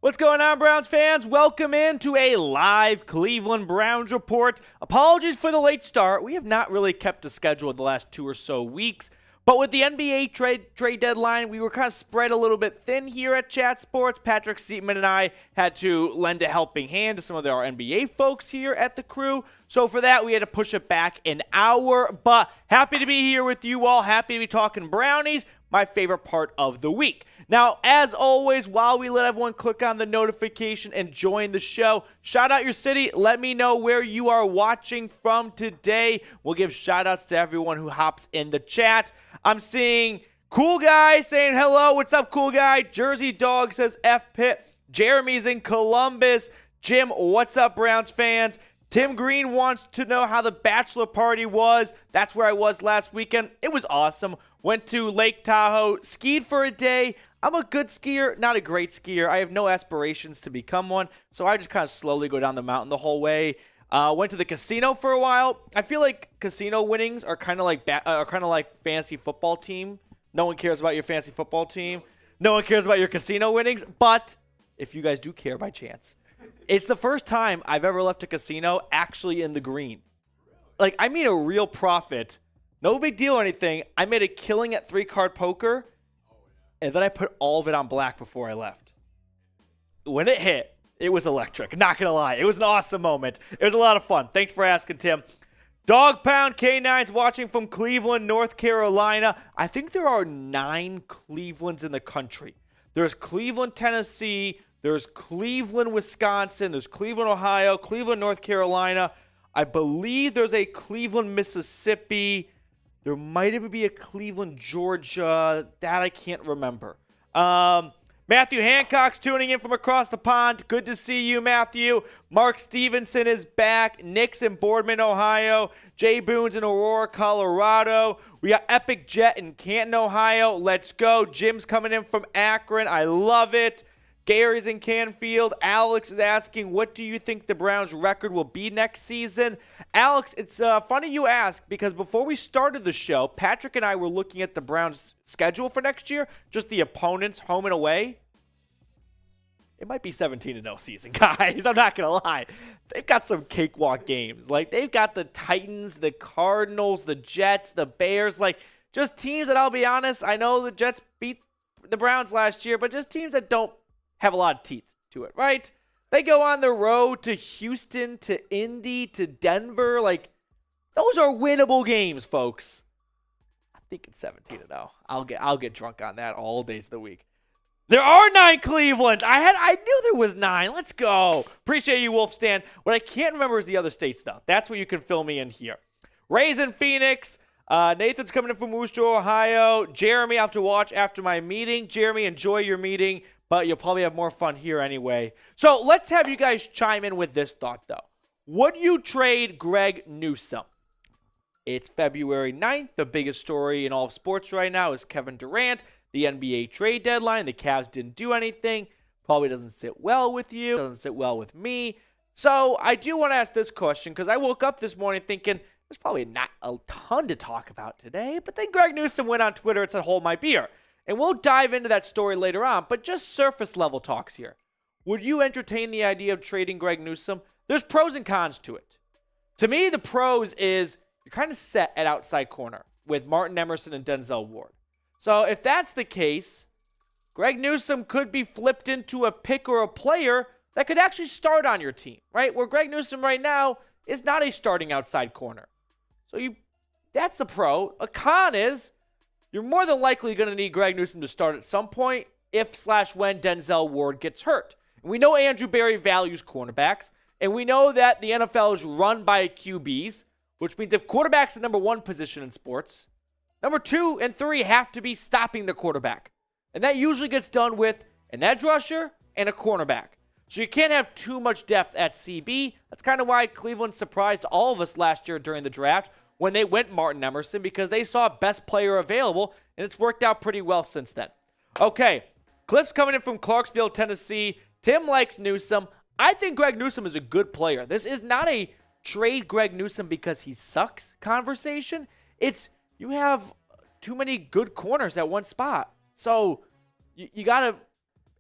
What's going on, Browns fans? Welcome into a live Cleveland Browns report. Apologies for the late start. We have not really kept a schedule the last 2 or so weeks. But with the NBA trade deadline, we were kind of spread a little bit thin here at Chat Sports. Patrick Seatman and I had to lend a helping hand to some of our NBA folks here at the crew. So for that, we had to push it back an hour. But happy to be here with you all. Happy to be talking Brownies, my favorite part of the week. Now, as always, while we let everyone click on the notification and join the show, shout out your city. Let me know where you are watching from today. We'll give shout outs to everyone who hops in the chat. I'm seeing Cool Guy saying hello. What's up, Cool Guy? Jersey Dog says F Pitt. Jeremy's in Columbus. Jim, what's up, Browns fans? Tim Green wants to know how the bachelor party was. That's where I was last weekend. It was awesome. Went to Lake Tahoe, skied for a day. I'm a good skier, not a great skier. I have no aspirations to become one, so I just kind of slowly go down the mountain the whole way. Went to the casino for a while. I feel like casino winnings are kind of like fantasy football team. No one cares about your fantasy football team. No one cares about your casino winnings. But if you guys do care by chance, it's the first time I've ever left a casino actually in the green. Like, I mean a real profit. No big deal or anything. I made a killing at 3-card poker, and then I put all of it on black before I left. When it hit, it was electric. Not going to lie. It was an awesome moment. It was a lot of fun. Thanks for asking, Tim. Dog Pound K9's watching from Cleveland, North Carolina. I think there are 9 Clevelands in the country. There's Cleveland, Tennessee. There's Cleveland, Wisconsin. There's Cleveland, Ohio. Cleveland, North Carolina. I believe there's a Cleveland, Mississippi. There might even be a Cleveland, Georgia. That I can't remember. Matthew Hancock's tuning in from across the pond. Good to see you, Matthew. Mark Stevenson is back. Nick's in Boardman, Ohio. Jay Boone's in Aurora, Colorado. We got Epic Jet in Canton, Ohio. Let's go. Jim's coming in from Akron. I love it. Gary's in Canfield. Alex is asking, what do you think the Browns' record will be next season? Alex, it's funny you ask, because before we started the show, Patrick and I were looking at the Browns' schedule for next year, just the opponents home and away. It might be 17-0 season, guys. I'm not going to lie. They've got some cakewalk games. Like, they've got the Titans, the Cardinals, the Jets, the Bears. Like, just teams that, I'll be honest, I know the Jets beat the Browns last year, but just teams that don't have a lot of teeth to it, right? They go on the road to Houston, to Indy, to Denver. Like, those are winnable games, folks. I think it's 17-0. I'll get drunk on that all days of the week. There are 9 Cleveland. I knew there was 9. Let's go. Appreciate you, Wolf Stan. What I can't remember is the other states, though. That's where you can fill me in here. Ray's in Phoenix. Nathan's coming in from Worcester, Ohio. Jeremy, I have to watch after my meeting. Jeremy, enjoy your meeting, but you'll probably have more fun here anyway. So let's have you guys chime in with this thought, though. Would you trade Greg Newsome? It's February 9th. The biggest story in all of sports right now is Kevin Durant. The NBA trade deadline. The Cavs didn't do anything. Probably doesn't sit well with you. Doesn't sit well with me. So I do want to ask this question, because I woke up this morning thinking there's probably not a ton to talk about today. But then Greg Newsome went on Twitter and said, hold my beer. And we'll dive into that story later on, but just surface level talks here. Would you entertain the idea of trading Greg Newsome? There's pros and cons to it. To me, the pros is you're kind of set at outside corner with Martin Emerson and Denzel Ward. So if that's the case, Greg Newsome could be flipped into a pick or a player that could actually start on your team, right? Where Greg Newsome right now is not a starting outside corner. So that's the pro. A con is you're more than likely going to need Greg Newsome to start at some point if/when Denzel Ward gets hurt. And we know Andrew Berry values cornerbacks, and we know that the NFL is run by QBs, which means if quarterback's the number 1 position in sports, number 2 and 3 have to be stopping the quarterback. And that usually gets done with an edge rusher and a cornerback. So you can't have too much depth at CB. That's kind of why Cleveland surprised all of us last year during the draft when they went Martin Emerson, because they saw best player available, and it's worked out pretty well since then. Okay, Cliff's coming in from Clarksville, Tennessee. Tim likes Newsome. I think Greg Newsome is a good player. This is not a trade Greg Newsome because he sucks conversation. It's you have too many good corners at one spot. So you got to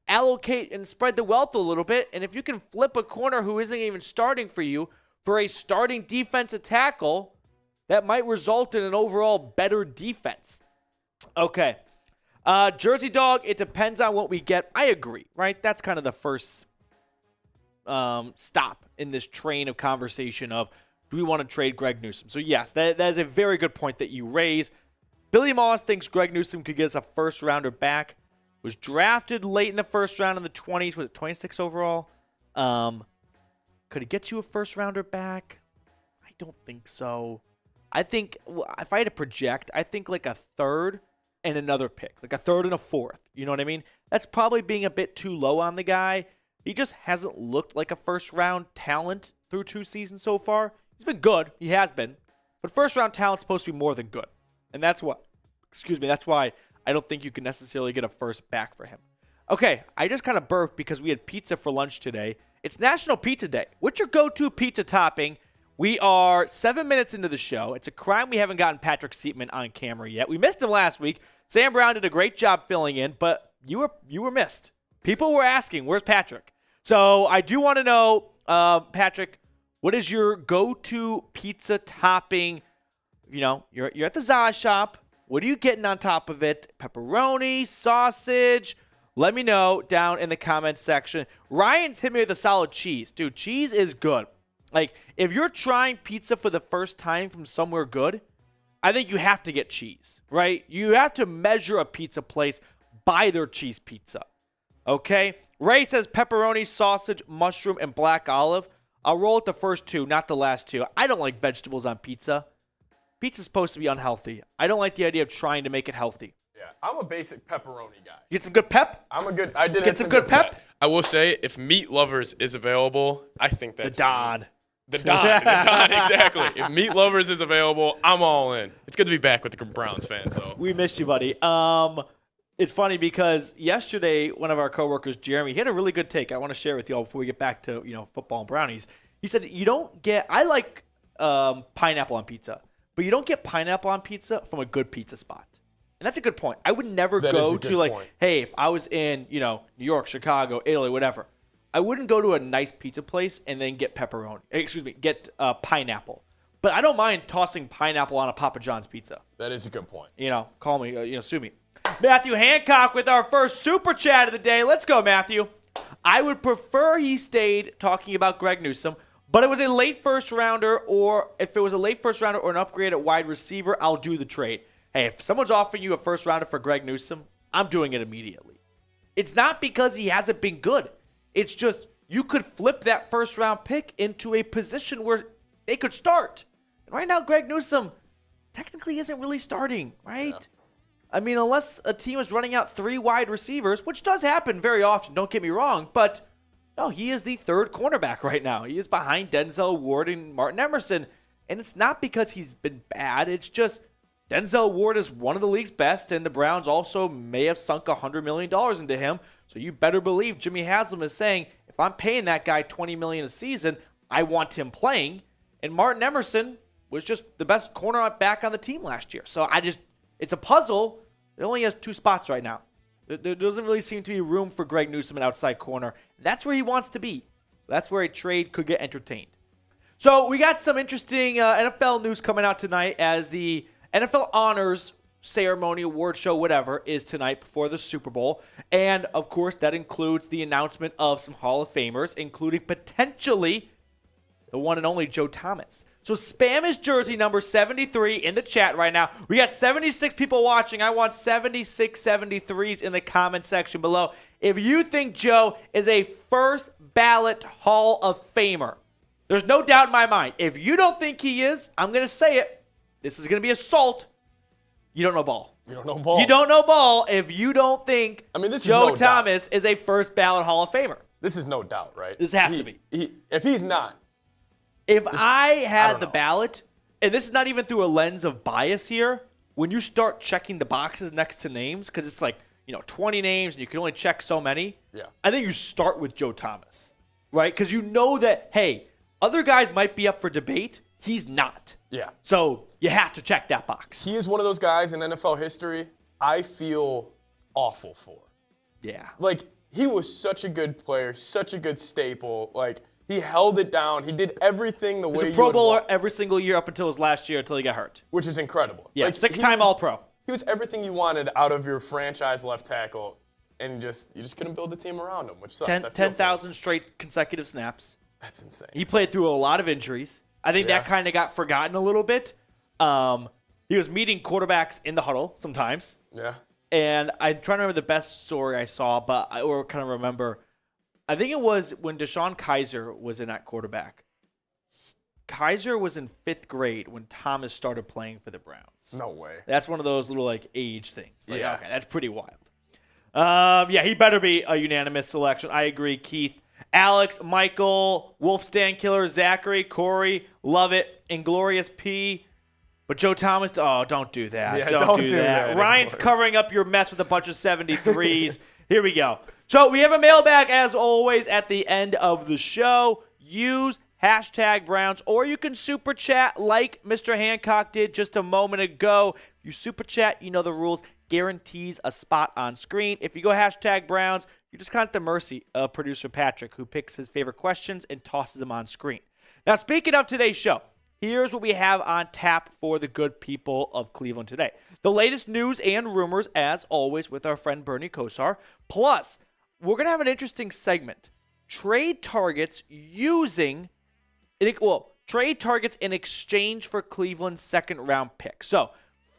allocate and spread the wealth a little bit. And if you can flip a corner who isn't even starting for you for a starting defensive tackle, that might result in an overall better defense. Okay. Jersey Dog, it depends on what we get. I agree, right? That's kind of the first stop in this train of conversation of, do we want to trade Greg Newsome? So yes, that is a very good point that you raise. Billy Moss thinks Greg Newsome could get us a first-rounder back. Was drafted late in the first round in the 20s. Was it 26 overall? Could it get you a first-rounder back? I don't think so. I think, if I had to project, I think like a third and another pick. Like a third and a fourth. You know what I mean? That's probably being a bit too low on the guy. He just hasn't looked like a first-round talent through 2 seasons so far. He's been good. He has been. But first-round talent's supposed to be more than good. And that's why I don't think you can necessarily get a first back for him. Okay, I just kind of burped because we had pizza for lunch today. It's National Pizza Day. What's your go-to pizza topping? We are 7 minutes into the show. It's a crime we haven't gotten Patrick Seatman on camera yet. We missed him last week. Sam Brown did a great job filling in, but you were missed. People were asking, where's Patrick? So I do want to know, Patrick, what is your go-to pizza topping? You know, you're at the Zaz shop. What are you getting on top of it? Pepperoni, sausage? Let me know down in the comments section. Ryan's hit me with a solid cheese. Dude, cheese is good. Like, if you're trying pizza for the first time from somewhere good, I think you have to get cheese, right? You have to measure a pizza place by their cheese pizza, okay? Ray says pepperoni, sausage, mushroom, and black olive. I'll roll with the first 2, not the last 2. I don't like vegetables on pizza. Pizza's supposed to be unhealthy. I don't like the idea of trying to make it healthy. Yeah, I'm a basic pepperoni guy. You get some good pep? I did get some good pep? I will say, if Meat Lovers is available, I think that's the Don. The Don, exactly. If Meat Lovers is available, I'm all in. It's good to be back with the Browns fans, so. We missed you, buddy. It's funny because yesterday, one of our coworkers, Jeremy, he had a really good take. I want to share with you all before we get back to, football and brownies. He said, I like pineapple on pizza, but you don't get pineapple on pizza from a good pizza spot. And that's a good point. I would never go to point. Hey, if I was in, New York, Chicago, Italy, whatever, I wouldn't go to a nice pizza place and then get get pineapple. But I don't mind tossing pineapple on a Papa John's pizza. That is a good point. Call me, sue me. Matthew Hancock with our first super chat of the day. Let's go, Matthew. I would prefer he stayed talking about Greg Newsome, but it was a late first rounder, or if it was a late first rounder or an upgrade at wide receiver, I'll do the trade. Hey, if someone's offering you a first rounder for Greg Newsome, I'm doing it immediately. It's not because he hasn't been good. It's just you could flip that first round pick into a position where they could start. And right now, Greg Newsome technically isn't really starting, right? Yeah. I mean, unless a team is running out 3 wide receivers, which does happen very often, don't get me wrong, but no, he is the third cornerback right now. He is behind Denzel Ward and Martin Emerson, and it's not because he's been bad. It's just Denzel Ward is one of the league's best, and the Browns also may have sunk $100 million into him, so you better believe Jimmy Haslam is saying, if I'm paying that guy $20 million a season, I want him playing, and Martin Emerson was just the best corner back on the team last year. So it's a puzzle. It only has 2 spots right now. There doesn't really seem to be room for Greg Newsome an outside corner. That's where he wants to be. That's where a trade could get entertained. So we got some interesting NFL news coming out tonight as the NFL Honors Ceremony, award show, whatever, is tonight before the Super Bowl. And, of course, that includes the announcement of some Hall of Famers, including potentially the one and only Joe Thomas. So spam his jersey number 73 in the chat right now. We got 76 people watching. I want 76 73s in the comment section below. If you think Joe is a first ballot Hall of Famer, there's no doubt in my mind. If you don't think he is, I'm going to say it. This is going to be assault. You don't know ball. You don't know ball. You don't know ball if you don't think Joe Thomas is a first ballot Hall of Famer. This is no doubt, right? This has to be. If he's not. If I had the ballot, and this is not even through a lens of bias here, when you start checking the boxes next to names, because it's like, 20 names and you can only check so many, I think you start with Joe Thomas, right? Because you know that, hey, other guys might be up for debate. He's not. Yeah. So you have to check that box. He is one of those guys in NFL history I feel awful for. Yeah. Like, he was such a good player, such a good staple. Like, he held it down. He did everything the way you would want. He's a Pro Bowler every single year up until his last year until he got hurt. Which is incredible. Yeah, 6-time All-Pro. He was everything you wanted out of your franchise left tackle, and you just couldn't build a team around him, which sucks. 10,000 straight consecutive snaps. That's insane. He played through a lot of injuries. I think that kind of got forgotten a little bit. He was meeting quarterbacks in the huddle sometimes. Yeah. And I'm trying to remember the best story I saw, but I kind of remember. I think it was when Deshaun Kaiser was in at quarterback. Kaiser was in 5th grade when Thomas started playing for the Browns. No way. That's one of those little age things. Yeah. Okay, that's pretty wild. He better be a unanimous selection. I agree, Keith. Alex, Michael, Wolfstand Killer, Zachary, Corey, love it, Inglorious P. But Joe Thomas, don't do that. Yeah, don't do that. Ryan's covering up your mess with a bunch of 73s. Here we go. So we have a mailbag, as always, at the end of the show. Use #Browns, or you can super chat like Mr. Hancock did just a moment ago. If you super chat, you know the rules. Guarantees a spot on screen. If you go #Browns, you're just kind of at the mercy of producer Patrick, who picks his favorite questions and tosses them on screen. Now, speaking of today's show, here's what we have on tap for the good people of Cleveland today. The latest news and rumors, as always, with our friend Bernie Kosar. Plus, we're going to have an interesting segment. Trade targets trade targets in exchange for Cleveland's second-round pick. So,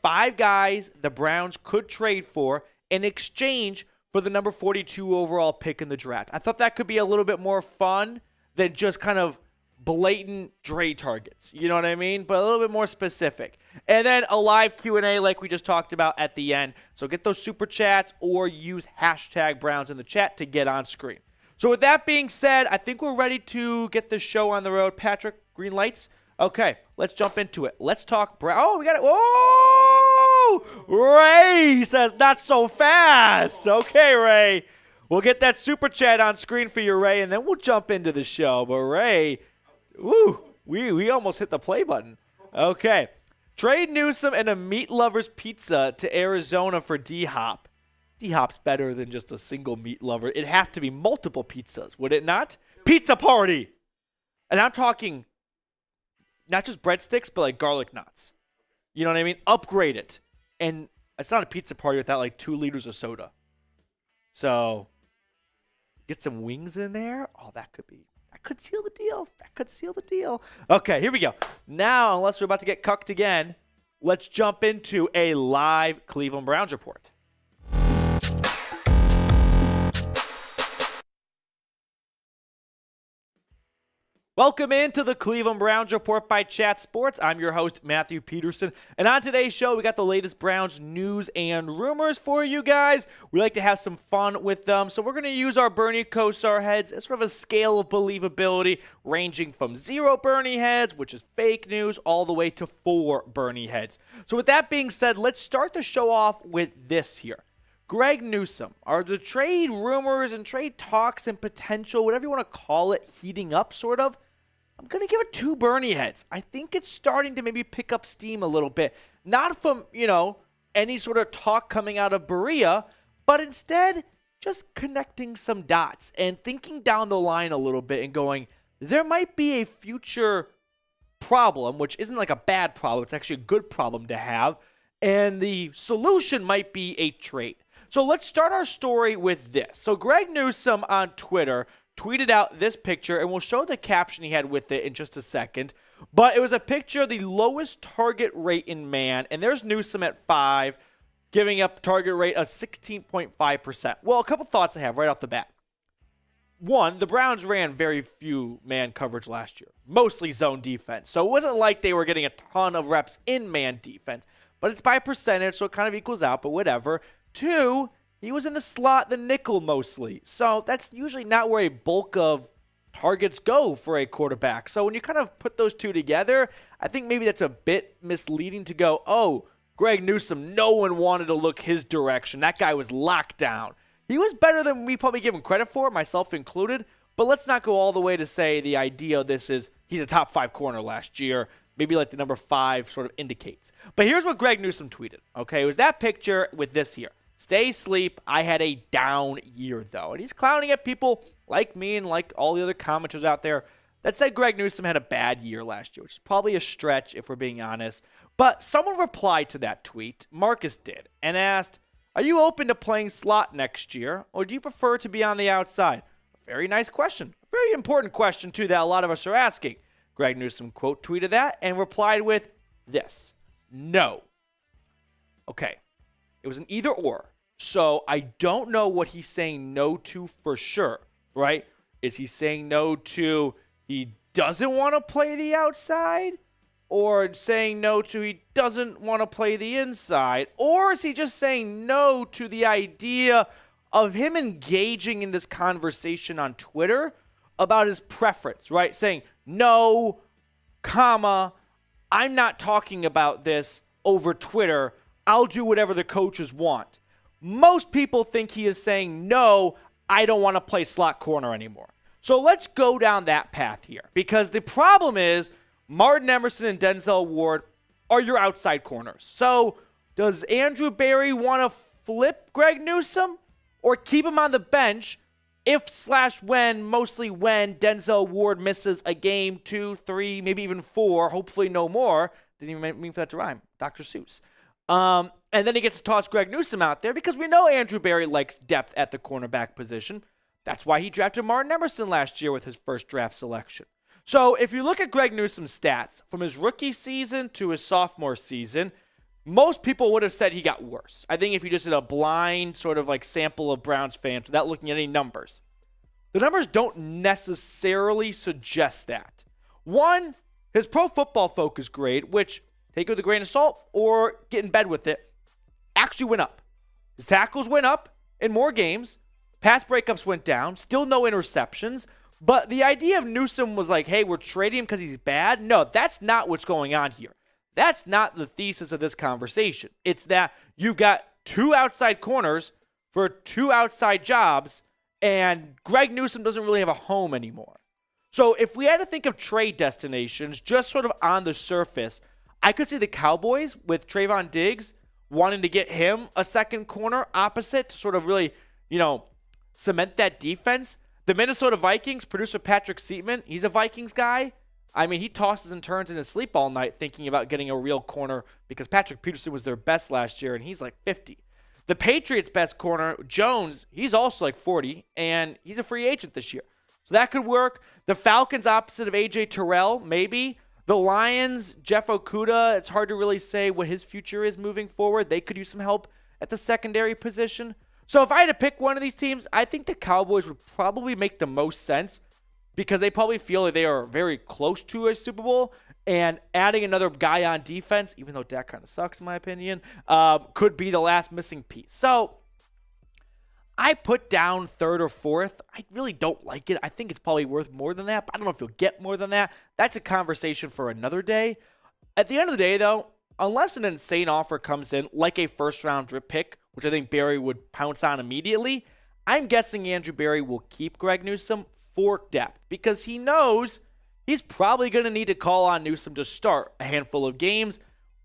5 guys the Browns could trade for in exchange for the number 42 overall pick in the draft. I thought that could be a little bit more fun than just kind of blatant trade targets. You know what I mean? But a little bit more specific. And then a live Q&A like we just talked about at the end. So get those super chats or use #Browns in the chat to get on screen. So with that being said, I think we're ready to get this show on the road. Patrick, green lights? Okay, let's jump into it. Let's talk we got it. Whoa! Ray says, not so fast. Okay, Ray. We'll get that super chat on screen for you, Ray, and then we'll jump into the show. But Ray, we almost hit the play button. Okay. Trade Newsome and a Meat Lover's Pizza to Arizona for D-Hop. D-Hop's better than just a single meat lover. It'd have to be multiple pizzas, would it not? Pizza party! And I'm talking not just breadsticks, but like garlic knots. You know what I mean? Upgrade it. And it's not a pizza party without 2 liters of soda. So, get some wings in there. Oh, that could seal the deal. Okay, here we go. Now, unless we're about to get cucked again, let's jump into a live Cleveland Browns report. Welcome into the Cleveland Browns Report by Chat Sports. I'm your host, Matthew Peterson. And on today's show, we got the latest Browns news and rumors for you guys. We like to have some fun with them. So we're going to use our Bernie Kosar heads as sort of a scale of believability, ranging from 0 Bernie heads, which is fake news, all the way to 4 Bernie heads. So with that being said, let's start the show off with this here. Greg Newsome, are the trade rumors and trade talks and potential, whatever you want to call it, heating up sort of? I'm going to give it 2 Bernie heads. I think it's starting to maybe pick up steam a little bit. Not from, any sort of talk coming out of Berea, but instead just connecting some dots and thinking down the line a little bit and going, there might be a future problem, which isn't like a bad problem. It's actually a good problem to have. And the solution might be a trade. So let's start our story with this. So Greg Newsome on Twitter tweeted out this picture, and we'll show the caption he had with it in just a second. But it was a picture of the lowest target rate in man, and there's Newsome at 5, giving up target rate of 16.5%. Well, a couple thoughts I have right off the bat. One, the Browns ran very few man coverage last year, mostly zone defense. So it wasn't like they were getting a ton of reps in man defense, but it's by percentage, so it kind of equals out, but whatever. 2, he was in the slot, the nickel mostly. So that's usually not where a bulk of targets go for a quarterback. So when you kind of put those two together, I think maybe that's a bit misleading to go, oh, Greg Newsome, no one wanted to look his direction. That guy was locked down. He was better than we probably give him credit for, myself included. But let's not go all the way to say the idea of this is he's a top 5 corner last year. Maybe like the number 5 sort of indicates. But here's what Greg Newsome tweeted. Okay, it was that picture with this here. Stay asleep. I had a down year, though. And he's clowning at people like me and like all the other commenters out there that said Greg Newsome had a bad year last year, which is probably a stretch if we're being honest. But someone replied to that tweet, Marcus did, and asked, are you open to playing slot next year, or do you prefer to be on the outside? A very nice question. A very important question, too, that a lot of us are asking. Greg Newsome quote tweeted that and replied with this: no. Okay. It was an either or. So I don't know what he's saying no to for sure, right? Is he saying no to he doesn't want to play the outside? Or saying no to he doesn't want to play the inside? Or is he just saying no to the idea of him engaging in this conversation on Twitter about his preference, right? Saying, no, comma, I'm not talking about this over Twitter. I'll do whatever the coaches want. Most people think he is saying, no, I don't want to play slot corner anymore. So let's go down that path here, because the problem is Martin Emerson and Denzel Ward are your outside corners. So does Andrew Berry want to flip Greg Newsome or keep him on the bench if/when, mostly when, Denzel Ward misses a game, 2, 3, maybe even 4, hopefully no more? Didn't even mean for that to rhyme. Dr. Seuss. And then he gets to toss Greg Newsome out there because we know Andrew Berry likes depth at the cornerback position. That's why he drafted Martin Emerson last year with his first draft selection. So if you look at Greg Newsome's stats from his rookie season to his sophomore season, most people would have said he got worse. I think if you just did a blind sort of like sample of Browns fans without looking at any numbers, the numbers don't necessarily suggest that. One, his Pro Football Focus grade, which take it with a grain of salt or get in bed with it, actually went up. His tackles went up in more games. Pass breakups went down. Still no interceptions. But the idea of Newsome was like, hey, we're trading him because he's bad. No, that's not what's going on here. That's not the thesis of this conversation. It's that you've got 2 outside corners for 2 outside jobs, and Greg Newsome doesn't really have a home anymore. So if we had to think of trade destinations just sort of on the surface, I could see the Cowboys with Trayvon Diggs wanting to get him a second corner opposite to sort of really, cement that defense. The Minnesota Vikings, producer Patrick Seatman, he's a Vikings guy. I mean, he tosses and turns in his sleep all night thinking about getting a real corner because Patrick Peterson was their best last year, and he's like 50. The Patriots' best corner, Jones, he's also like 40, and he's a free agent this year. So that could work. The Falcons opposite of A.J. Terrell, maybe. The Lions, Jeff Okudah, it's hard to really say what his future is moving forward. They could use some help at the secondary position. So if I had to pick one of these teams, I think the Cowboys would probably make the most sense because they probably feel like they are very close to a Super Bowl, and adding another guy on defense, even though Dak kind of sucks in my opinion, could be the last missing piece. So I put down 3rd or 4th. I really don't like it. I think it's probably worth more than that, but I don't know if you'll get more than that. That's a conversation for another day. At the end of the day, though, unless an insane offer comes in, like a first-round drip pick, which I think Barry would pounce on immediately, I'm guessing Andrew Barry will keep Greg Newsome for depth because he knows he's probably going to need to call on Newsome to start a handful of games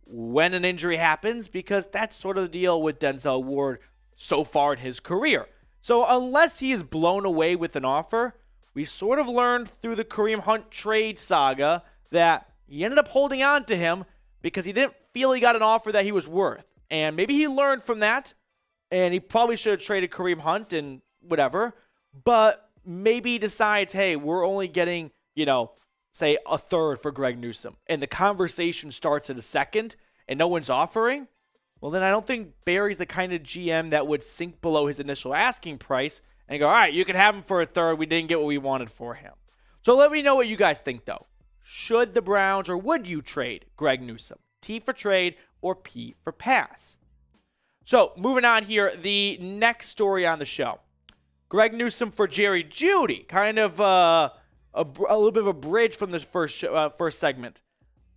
when an injury happens, because that's sort of the deal with Denzel Ward so far in his career. So unless he is blown away with an offer, we sort of learned through the Kareem Hunt trade saga that he ended up holding on to him because he didn't feel he got an offer that he was worth. And maybe he learned from that, and he probably should have traded Kareem Hunt and whatever, but maybe he decides, hey, we're only getting, say a 3rd for Greg Newsome, and the conversation starts at a 2nd, and no one's offering. Well, then I don't think Barry's the kind of GM that would sink below his initial asking price and go, all right, you can have him for a 3rd. We didn't get what we wanted for him. So let me know what you guys think, though. Should the Browns, or would you trade Greg Newsome? T for trade or P for pass? So moving on here, the next story on the show. Greg Newsome for Jerry Jeudy. Kind of a little bit of a bridge from this first segment.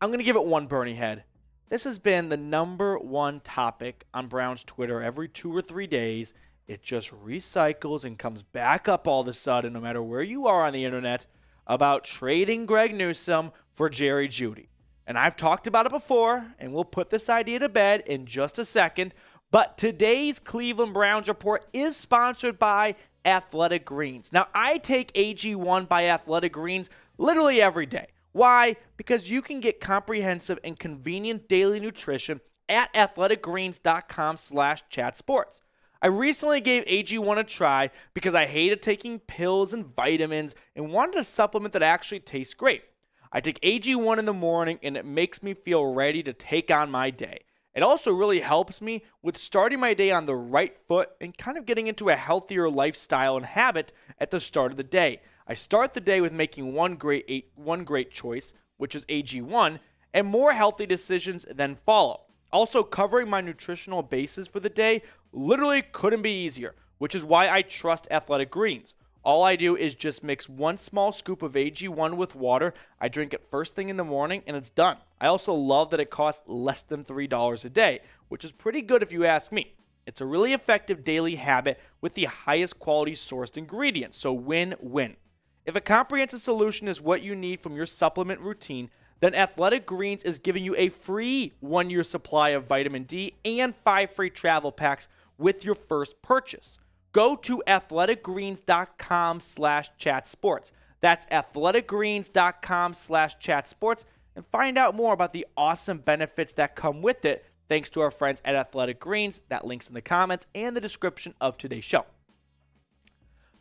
I'm going to give it one Bernie head. This has been the number one topic on Browns Twitter every 2 or 3 days. It just recycles and comes back up all of a sudden, no matter where you are on the internet, about trading Greg Newsome for Jerry Jeudy. And I've talked about it before, and we'll put this idea to bed in just a second. But today's Cleveland Browns report is sponsored by Athletic Greens. Now, I take AG1 by Athletic Greens literally every day. Why? Because you can get comprehensive and convenient daily nutrition at athleticgreens.com/chatsports. I recently gave AG1 a try because I hated taking pills and vitamins and wanted a supplement that actually tastes great. I take AG1 in the morning and it makes me feel ready to take on my day. It also really helps me with starting my day on the right foot and kind of getting into a healthier lifestyle and habit at the start of the day. I start the day with making one great choice, which is AG1, and more healthy decisions then follow. Also, covering my nutritional bases for the day literally couldn't be easier, which is why I trust Athletic Greens. All I do is just mix one small scoop of AG1 with water. I drink it first thing in the morning, and it's done. I also love that it costs less than $3 a day, which is pretty good if you ask me. It's a really effective daily habit with the highest quality sourced ingredients, so win-win. If a comprehensive solution is what you need from your supplement routine, then Athletic Greens is giving you a free 1-year supply of vitamin D and 5 free travel packs with your first purchase. Go to athleticgreens.com/chatsports. That's athleticgreens.com/chatsports and find out more about the awesome benefits that come with it thanks to our friends at Athletic Greens. That link's in the comments and the description of today's show.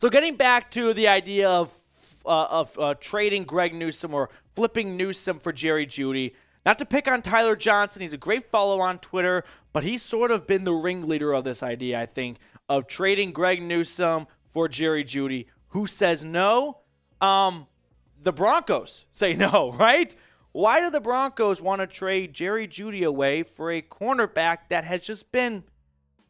So getting back to the idea of trading Greg Newsome or flipping Newsome for Jerry Jeudy. Not to pick on Tyler Johnson. He's a great follow on Twitter, but he's sort of been the ringleader of this idea, I think, of trading Greg Newsome for Jerry Jeudy. Who says no? The Broncos say no, right? Why do the Broncos want to trade Jerry Jeudy away for a cornerback that has just been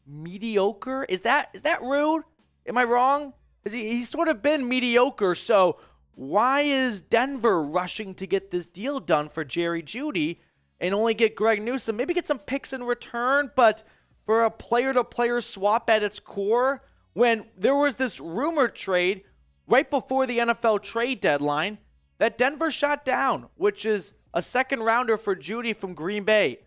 mediocre? Is that rude? Am I wrong? He's sort of been mediocre, so why is Denver rushing to get this deal done for Jerry Jeudy and only get Greg Newsome? Maybe get some picks in return, but for a player-to-player swap at its core, when there was this rumored trade right before the NFL trade deadline that Denver shot down, which is a second-rounder for Jeudy from Green Bay.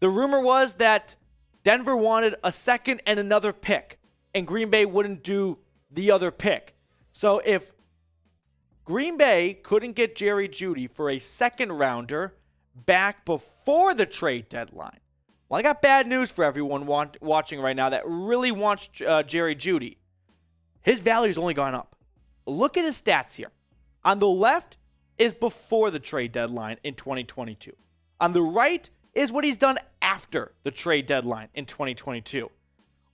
The rumor was that Denver wanted a second and another pick, and Green Bay wouldn't do the other pick. So if Green Bay couldn't get Jerry Jeudy for a second rounder back before the trade deadline, well, I got bad news for everyone watching right now that really wants Jerry Jeudy. His value's only gone up. Look at his stats here. On the left is before the trade deadline in 2022. On the right is what he's done after the trade deadline in 2022.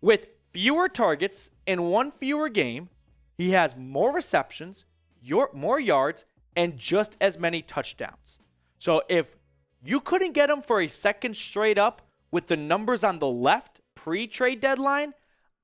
With fewer targets in one fewer game, he has more receptions, more yards, and just as many touchdowns. So if you couldn't get him for a second straight up with the numbers on the left pre-trade deadline,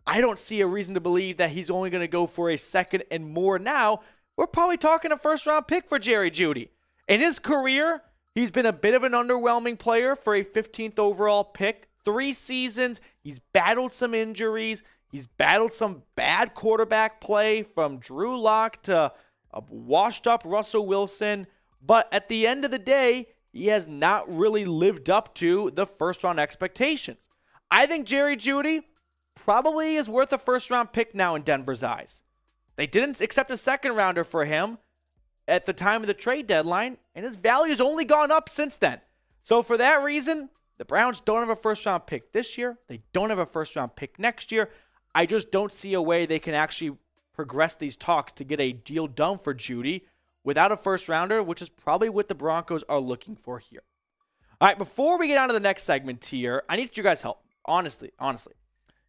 I don't see a reason to believe that he's only going to go for a second and more now. We're probably talking a first-round pick for Jerry Jeudy. In his career, he's been a bit of an underwhelming player for a 15th overall pick. 3 seasons, he's battled some injuries. He's battled some bad quarterback play from Drew Lock to a washed-up Russell Wilson. But at the end of the day, he has not really lived up to the first-round expectations. I think Jerry Jeudy probably is worth a first-round pick now in Denver's eyes. They didn't accept a second-rounder for him at the time of the trade deadline, and his value's only gone up since then. So for that reason, the Browns don't have a first-round pick this year. They don't have a first-round pick next year. I just don't see a way they can actually progress these talks to get a deal done for Jeudy without a first-rounder, which is probably what the Broncos are looking for here. All right, before we get on to the next segment here, I need your guys' help, honestly.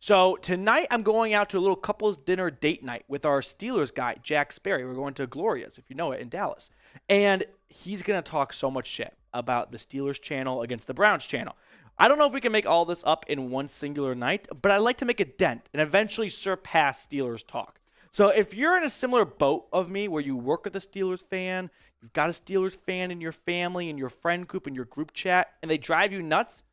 So tonight I'm going out to a little couples dinner date night with our Steelers guy, Jack Sperry. We're going to Gloria's, if you know it, in Dallas. And he's going to talk so much shit about the Steelers channel against the Browns channel. I don't know if we can make all this up in one singular night, but I'd like to make a dent and eventually surpass Steelers talk. So if you're in a similar boat of me where you work with a Steelers fan, you've got a Steelers fan in your family, in your friend group, in your group chat, and they drive you nuts,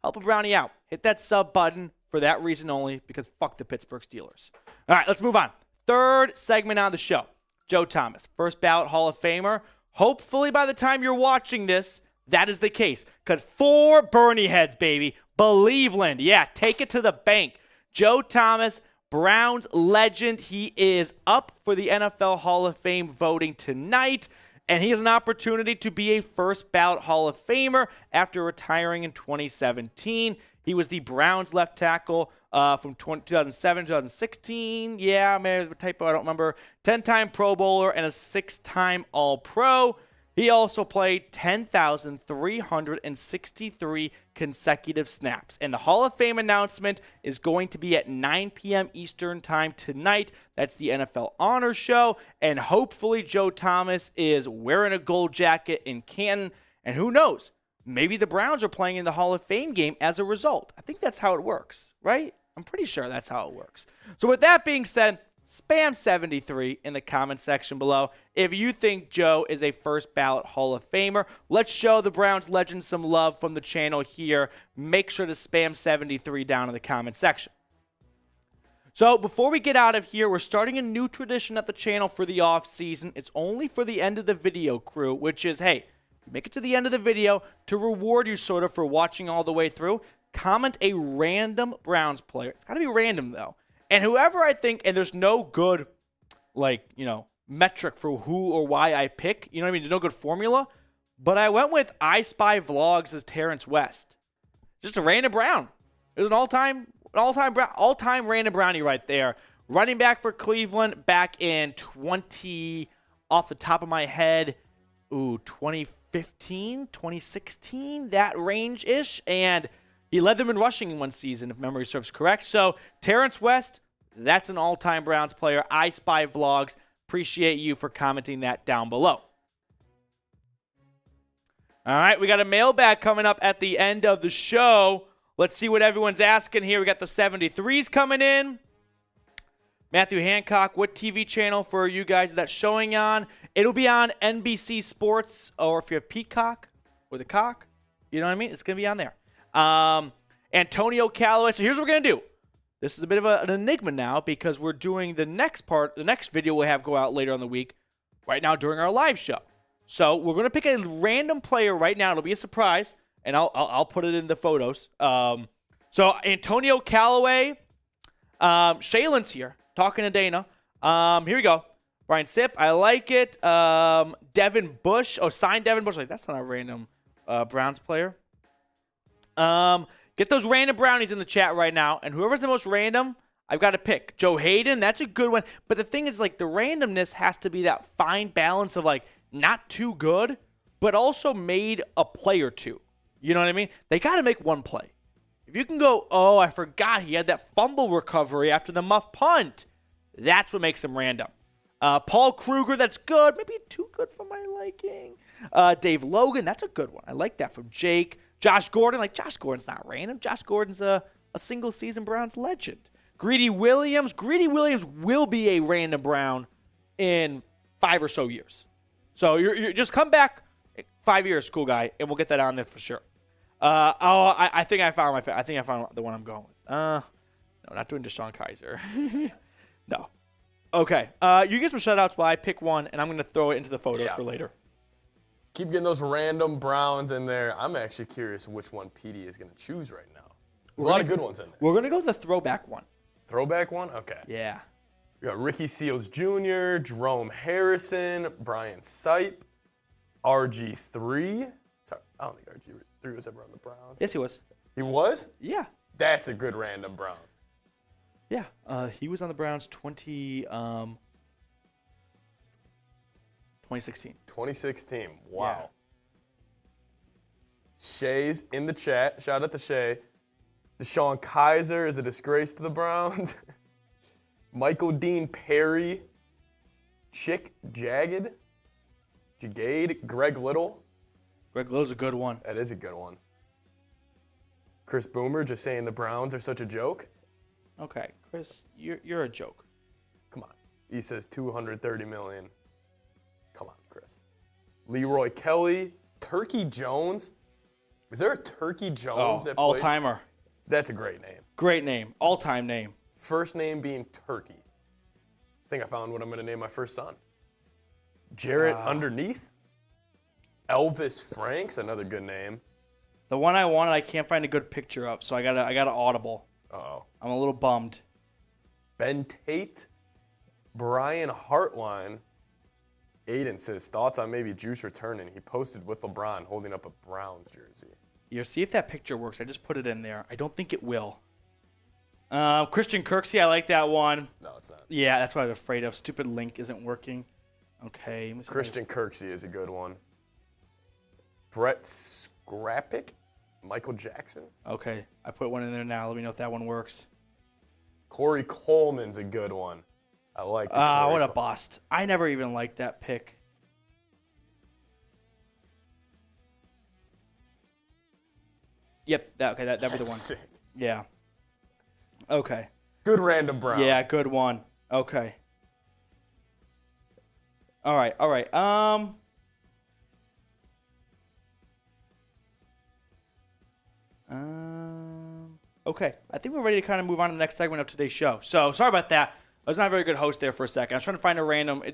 help a Brownie out. Hit that sub button for that reason only, because fuck the Pittsburgh Steelers. All right, let's move on. Third segment on the show. Joe Thomas, first ballot Hall of Famer. Hopefully by the time you're watching this, that is the case. Because 4 Bernie heads, baby. Believeland. Yeah, take it to the bank. Joe Thomas, Browns legend. He is up for the NFL Hall of Fame voting tonight, and he has an opportunity to be a first ballot Hall of Famer after retiring in 2017. He was the Browns left tackle from 2007 to 2016. Yeah, maybe a typo, I don't remember. 10-time Pro Bowler and a 6-time All-Pro. He also played 10,363 consecutive snaps. And the Hall of Fame announcement is going to be at 9 p.m. Eastern Time tonight. That's the NFL Honors Show. And hopefully Joe Thomas is wearing a gold jacket in Canton. And who knows? Maybe the Browns are playing in the Hall of Fame game as a result. I think that's how it works, right? I'm pretty sure that's how it works. So with that being said, spam 73 in the comment section below if you think Joe is a first ballot Hall of Famer. Let's show the Browns legend some love from the channel here. Make sure to spam 73 down in the comment section. So before we get out of here, we're starting a new tradition at the channel for the off season. It's only for the end of the video, crew, which is, hey, you make it to the end of the video, to reward you sort of for watching all the way through, comment a random Browns player. It's got to be random, though. And whoever I think, and there's no good, metric for who or why I pick. You know what I mean? There's no good formula. But I went with I Spy Vlogs as Terrence West. Just a random Brown. It was an all-time random Brownie right there. Running back for Cleveland back in off the top of my head, 2015, 2016, that range-ish. And he led them in rushing in one season, if memory serves correct. So, Terrence West, that's an all-time Browns player. I Spy Vlogs, appreciate you for commenting that down below. All right, we got a mailbag coming up at the end of the show. Let's see what everyone's asking here. We got the 73s coming in. Matthew Hancock, what TV channel for you guys that's showing on? It'll be on NBC Sports, or if you have Peacock or the Cock, you know what I mean? It's going to be on there. Antonio Callaway. So here's what we're going to do. This is a bit of an enigma now because we're doing the next video we'll have go out later on the week right now during our live show. So we're going to pick a random player right now. It'll be a surprise, and I'll put it in the photos. So Antonio Callaway, Shaylin's here talking to Dana. Here we go. Brian Sipp, I like it. Devin Bush. Oh, signed Devin Bush. Like, that's not a random Browns player. Get those random brownies in the chat right now, and whoever's the most random, I've got to pick. Joe Hayden, that's a good one. But the thing is, the randomness has to be that fine balance of, not too good, but also made a play or two. You know what I mean? They got to make one play. If you can go, oh, I forgot he had that fumble recovery after the muff punt, that's what makes him random. Paul Kruger, that's good. Maybe too good for my liking. Dave Logan, that's a good one. I like that from Jake. Josh Gordon, Josh Gordon's not random. Josh Gordon's a single-season Browns legend. Greedy Williams will be a random Brown in 5 or so years. So you're just come back 5 years, cool guy, and we'll get that on there for sure. I think I found the one I'm going with. No, not doing Deshaun Kaiser. No. Okay. You get some shout-outs while I pick one, and I'm going to throw it into the photos for later. Keep getting those random Browns in there. I'm actually curious which one PD is going to choose right now. There's a lot of good ones in there. We're going to go with the throwback one. Throwback one? Okay. Yeah. We got Ricky Seals Jr., Jerome Harrison, Brian Sipe, RG3. Sorry, I don't think RG3 was ever on the Browns. Yes, he was. He was? Yeah. That's a good random Brown. Yeah. He was on the Browns 2016. 2016. Wow. Yeah. Shay's in the chat. Shout out to Shay. Deshaun Kaiser is a disgrace to the Browns. Michael Dean Perry. Chick Jagade. Greg Little. Greg Little's a good one. That is a good one. Chris Boomer just saying the Browns are such a joke. Okay, Chris, you're a joke. Come on. He says $230 million. Come on, Chris. Leroy Kelly. Turkey Jones. Is there a Turkey Jones that played? All-timer. That's a great name. Great name. All-time name. First name being Turkey. I think I found what I'm going to name my first son. Jarrett Underneath. Elvis Franks, another good name. The one I wanted, I can't find a good picture of, so I got to audible. Uh-oh. I'm a little bummed. Ben Tate, Brian Hartline. Aiden says, thoughts on maybe Juice returning. He posted with LeBron holding up a Browns jersey. Yeah, see if that picture works. I just put it in there. I don't think it will. Christian Kirksey, I like that one. No, it's not. Yeah, that's what I was afraid of. Stupid link isn't working. Okay. Christian Kirksey is a good one. Brett Scrappick, Michael Jackson. Okay, I put one in there now. Let me know if that one works. Corey Coleman's a good one. I like the What a bust. I never even liked that pick. Yep, that'd be the one. Sick. Yeah. Okay. Good random Brown. Yeah, good one. Okay. All right. Okay. I think we're ready to kind of move on to the next segment of today's show. So, sorry about that. I was not a very good host there for a second. I was trying to find a random...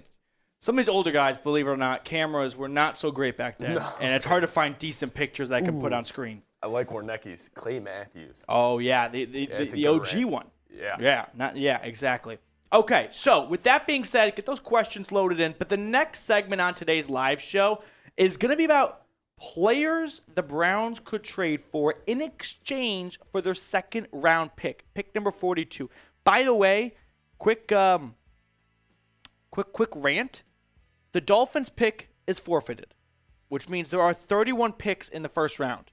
Some of these older guys, believe it or not, cameras were not so great back then. No. And it's hard to find decent pictures that I can put on screen. I like Warnecki's. Clay Matthews. Oh, yeah. The OG rant. one. Yeah. Yeah, exactly. Okay, so with that being said, get those questions loaded in. But the next segment on today's live show is going to be about players the Browns could trade for in exchange for their second round pick number 42. By the way, quick rant. The Dolphins pick is forfeited, which means there are 31 picks in the first round.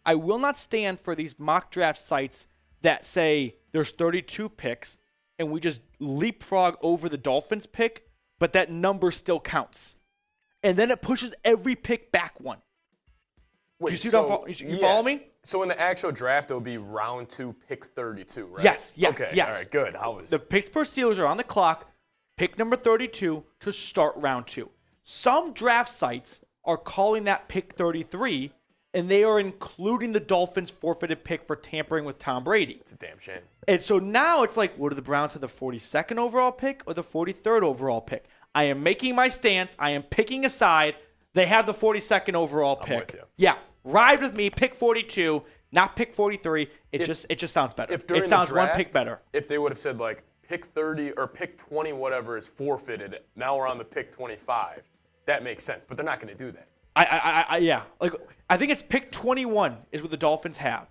I will not stand for these mock draft sites that say there's 32 picks and we just leapfrog over the Dolphins pick, but that number still counts. And then it pushes every pick back one. Wait, you follow me? So in the actual draft, it'll be round 2, pick 32, right? Yes. Okay, all right, good. The Pittsburgh Steelers are on the clock, pick number 32 to start round 2. Some draft sites are calling that pick 33, and they are including the Dolphins' forfeited pick for tampering with Tom Brady. It's a damn shame. And so now it's like, what do the Browns have, the 42nd overall pick or the 43rd overall pick? I am making my stance. I am picking a side. They have the 42nd overall pick. I'm with you. Yeah, ride with me. Pick 42, not pick 43. It just sounds better. It sounds one pick better. If they would have said like pick 30 or pick 20, whatever is forfeited. Now we're on the pick 25. That makes sense, but they're not going to do that. Yeah. Like, I think it's pick 21 is what the Dolphins have.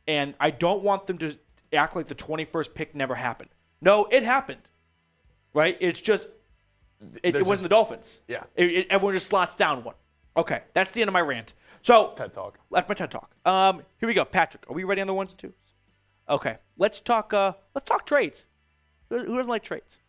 And I don't want them to act like the 21st pick never happened. No, it happened. Right? It's just, it wasn't the Dolphins. Yeah. Everyone just slots down one. Okay, that's the end of my rant. So, TED Talk. That's my TED Talk. Here we go. Patrick, are we ready on the ones and twos? Okay, let's talk trades. Who doesn't like trades?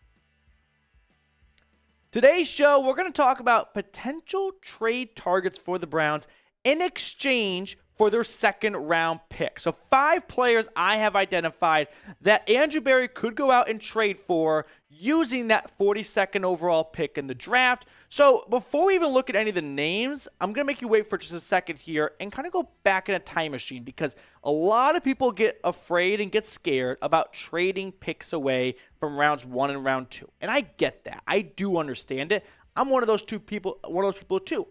Today's show, we're going to talk about potential trade targets for the Browns in exchange for their second round pick. So 5 players I have identified that Andrew Berry could go out and trade for using that 42nd overall pick in the draft. So before we even look at any of the names, I'm going to make you wait for just a second here and kind of go back in a time machine, because a lot of people get afraid and get scared about trading picks away from rounds 1 and round 2. And I get that. I do understand it. I'm one of those people too.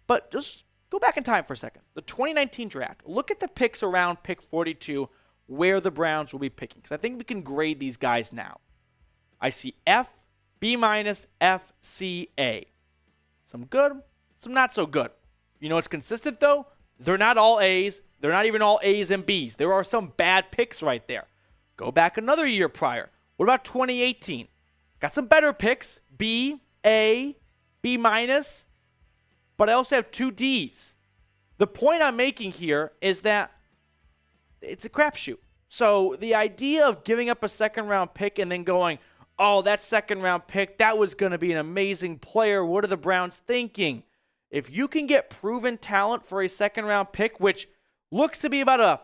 But just go back in time for a second. The 2019 draft. Look at the picks around pick 42 where the Browns will be picking, because I think we can grade these guys now. I see F, B-, F, C, A. Some good, some not so good. You know what's consistent, though? They're not all A's. They're not even all A's and B's. There are some bad picks right there. Go back another year prior. What about 2018? Got some better picks. B, A, B-, but I also have 2 D's. The point I'm making here is that it's a crapshoot. So the idea of giving up a second-round pick and then going, oh, that second-round pick, that was going to be an amazing player. What are the Browns thinking? If you can get proven talent for a second-round pick, which looks to be about a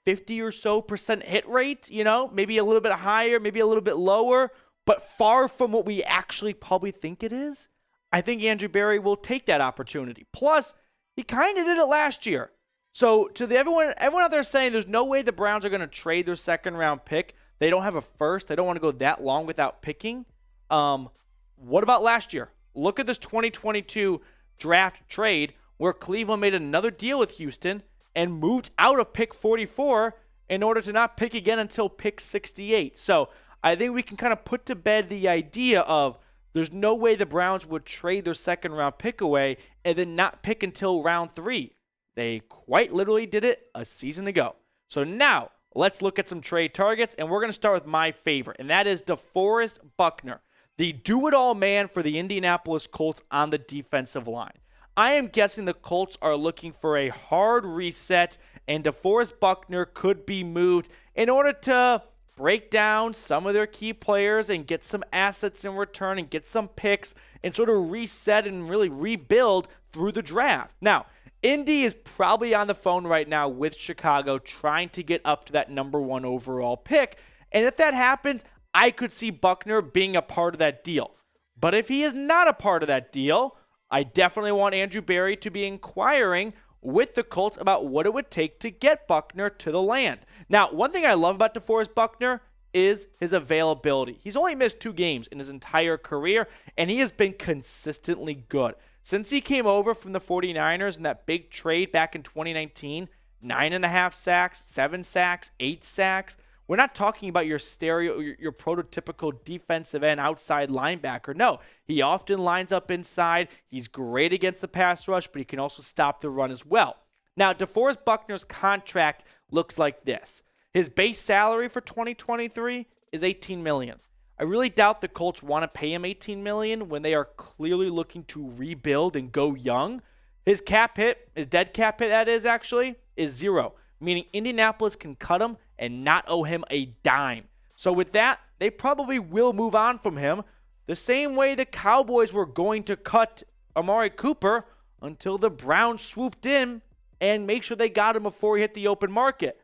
50 or so % hit rate, maybe a little bit higher, maybe a little bit lower, but far from what we actually probably think it is, I think Andrew Berry will take that opportunity. Plus, he kind of did it last year. So to everyone out there saying there's no way the Browns are going to trade their second-round pick, they don't have a first, they don't want to go that long without picking. What about last year? Look at this 2022 draft trade where Cleveland made another deal with Houston and moved out of pick 44 in order to not pick again until pick 68. So I think we can kind of put to bed the idea of there's no way the Browns would trade their second round pick away and then not pick until round 3. They quite literally did it a season ago. So now let's look at some trade targets, and we're going to start with my favorite, and that is DeForest Buckner, the do-it-all man for the Indianapolis Colts on the defensive line. I am guessing the Colts are looking for a hard reset, and DeForest Buckner could be moved in order to break down some of their key players and get some assets in return and get some picks and sort of reset and really rebuild through the draft. Now, Indy is probably on the phone right now with Chicago trying to get up to that number 1 overall pick. And if that happens, I could see Buckner being a part of that deal. But if he is not a part of that deal, I definitely want Andrew Berry to be inquiring with the Colts about what it would take to get Buckner to the land. Now, one thing I love about DeForest Buckner is his availability. He's only missed 2 games in his entire career, and he has been consistently good. Since he came over from the 49ers in that big trade back in 2019, 9.5 sacks, 7 sacks, 8 sacks. We're not talking about your prototypical defensive end outside linebacker. No, he often lines up inside. He's great against the pass rush, but he can also stop the run as well. Now, DeForest Buckner's contract looks like this. His base salary for 2023 is $18 million. I really doubt the Colts want to pay him $18 million when they are clearly looking to rebuild and go young. His cap hit, his dead cap hit that is actually, is 0, meaning Indianapolis can cut him and not owe him a dime. So with that, they probably will move on from him the same way the Cowboys were going to cut Amari Cooper until the Browns swooped in and make sure they got him before he hit the open market.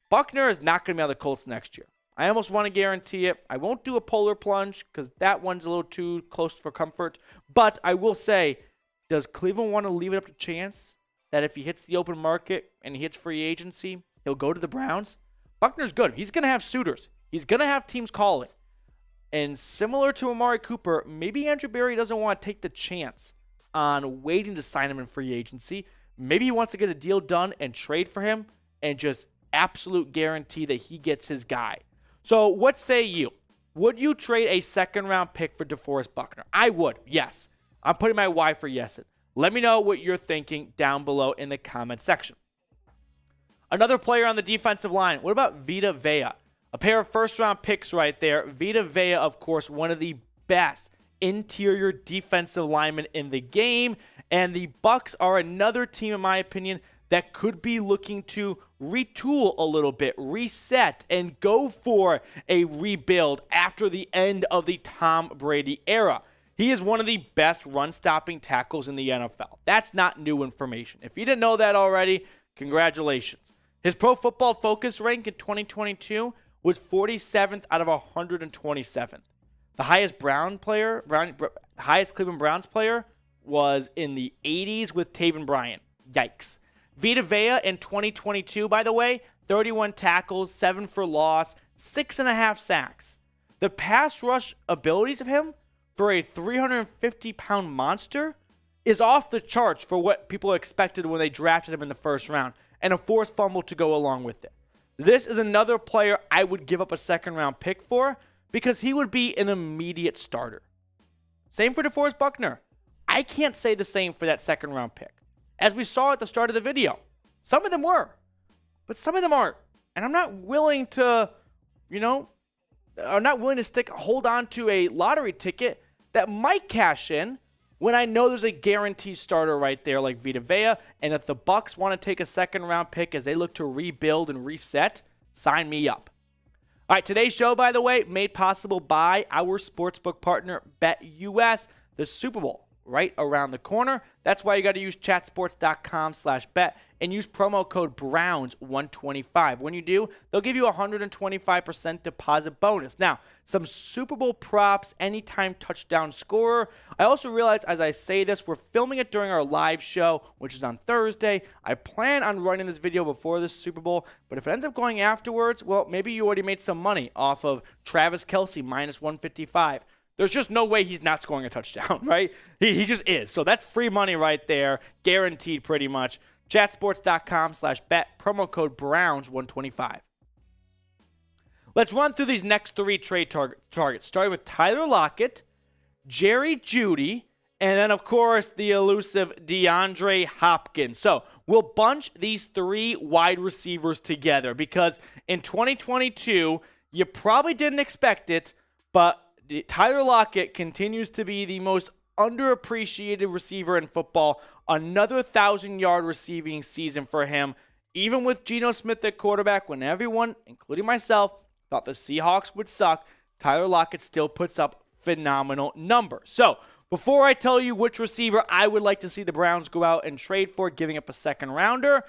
Buckner is not going to be on the Colts next year. I almost want to guarantee it. I won't do a polar plunge because that one's a little too close for comfort. But I will say, does Cleveland want to leave it up to chance that if he hits the open market and he hits free agency, he'll go to the Browns? Buckner's good. He's going to have suitors. He's going to have teams calling. And similar to Amari Cooper, maybe Andrew Berry doesn't want to take the chance on waiting to sign him in free agency. Maybe he wants to get a deal done and trade for him and just absolute guarantee that he gets his guy. So what say you? Would you trade a second-round pick for DeForest Buckner? I would, yes. I'm putting my Y for yes in. Let me know what you're thinking down below in the comment section. Another player on the defensive line. What about Vita Vea? A pair of first-round picks right there. Vita Vea, of course, one of the best interior defensive linemen in the game. And the Bucs are another team, in my opinion, that could be looking to retool a little bit, reset, and go for a rebuild after the end of the Tom Brady era. He is one of the best run-stopping tackles in the NFL. That's not new information. If you didn't know that already, congratulations. His Pro Football Focus rank in 2022 was 47th out of 127th. The highest highest Cleveland Browns player was in the 80s with Taven Bryan. Yikes. Vita Vea in 2022, by the way, 31 tackles, 7 for loss, 6.5 sacks. The pass rush abilities of him for a 350-pound monster is off the charts for what people expected when they drafted him in the first round, and a forced fumble to go along with it. This is another player I would give up a second-round pick for because he would be an immediate starter. Same for DeForest Buckner. I can't say the same for that second-round pick. As we saw at the start of the video, some of them were, but some of them aren't. And I'm not willing to, hold on to a lottery ticket that might cash in when I know there's a guaranteed starter right there like Vita Vea. And if the Bucs want to take a second-round pick as they look to rebuild and reset, sign me up. All right, today's show, by the way, made possible by our sportsbook partner, BetUS, the Super Bowl right around the corner. That's why you got to use chatsports.com/bet and use promo code Browns125. When you do, they'll give you a 125% deposit bonus. Now, some Super Bowl props, anytime touchdown scorer. I also realize as I say this, we're filming it during our live show, which is on Thursday. I plan on running this video before the Super Bowl, but if it ends up going afterwards, well, maybe you already made some money off of Travis Kelce minus 155. There's just no way he's not scoring a touchdown, right? He just is. So that's free money right there, guaranteed pretty much. Chatsports.com/bet, promo code Browns125. Let's run through these next 3 trade targets, starting with Tyler Lockett, Jerry Jeudy, and then, of course, the elusive DeAndre Hopkins. So we'll bunch these 3 wide receivers together because in 2022, you probably didn't expect it, but Tyler Lockett continues to be the most underappreciated receiver in football. Another 1,000-yard receiving season for him. Even with Geno Smith at quarterback, when everyone, including myself, thought the Seahawks would suck, Tyler Lockett still puts up phenomenal numbers. So before I tell you which receiver I would like to see the Browns go out and trade for, giving up a second rounder,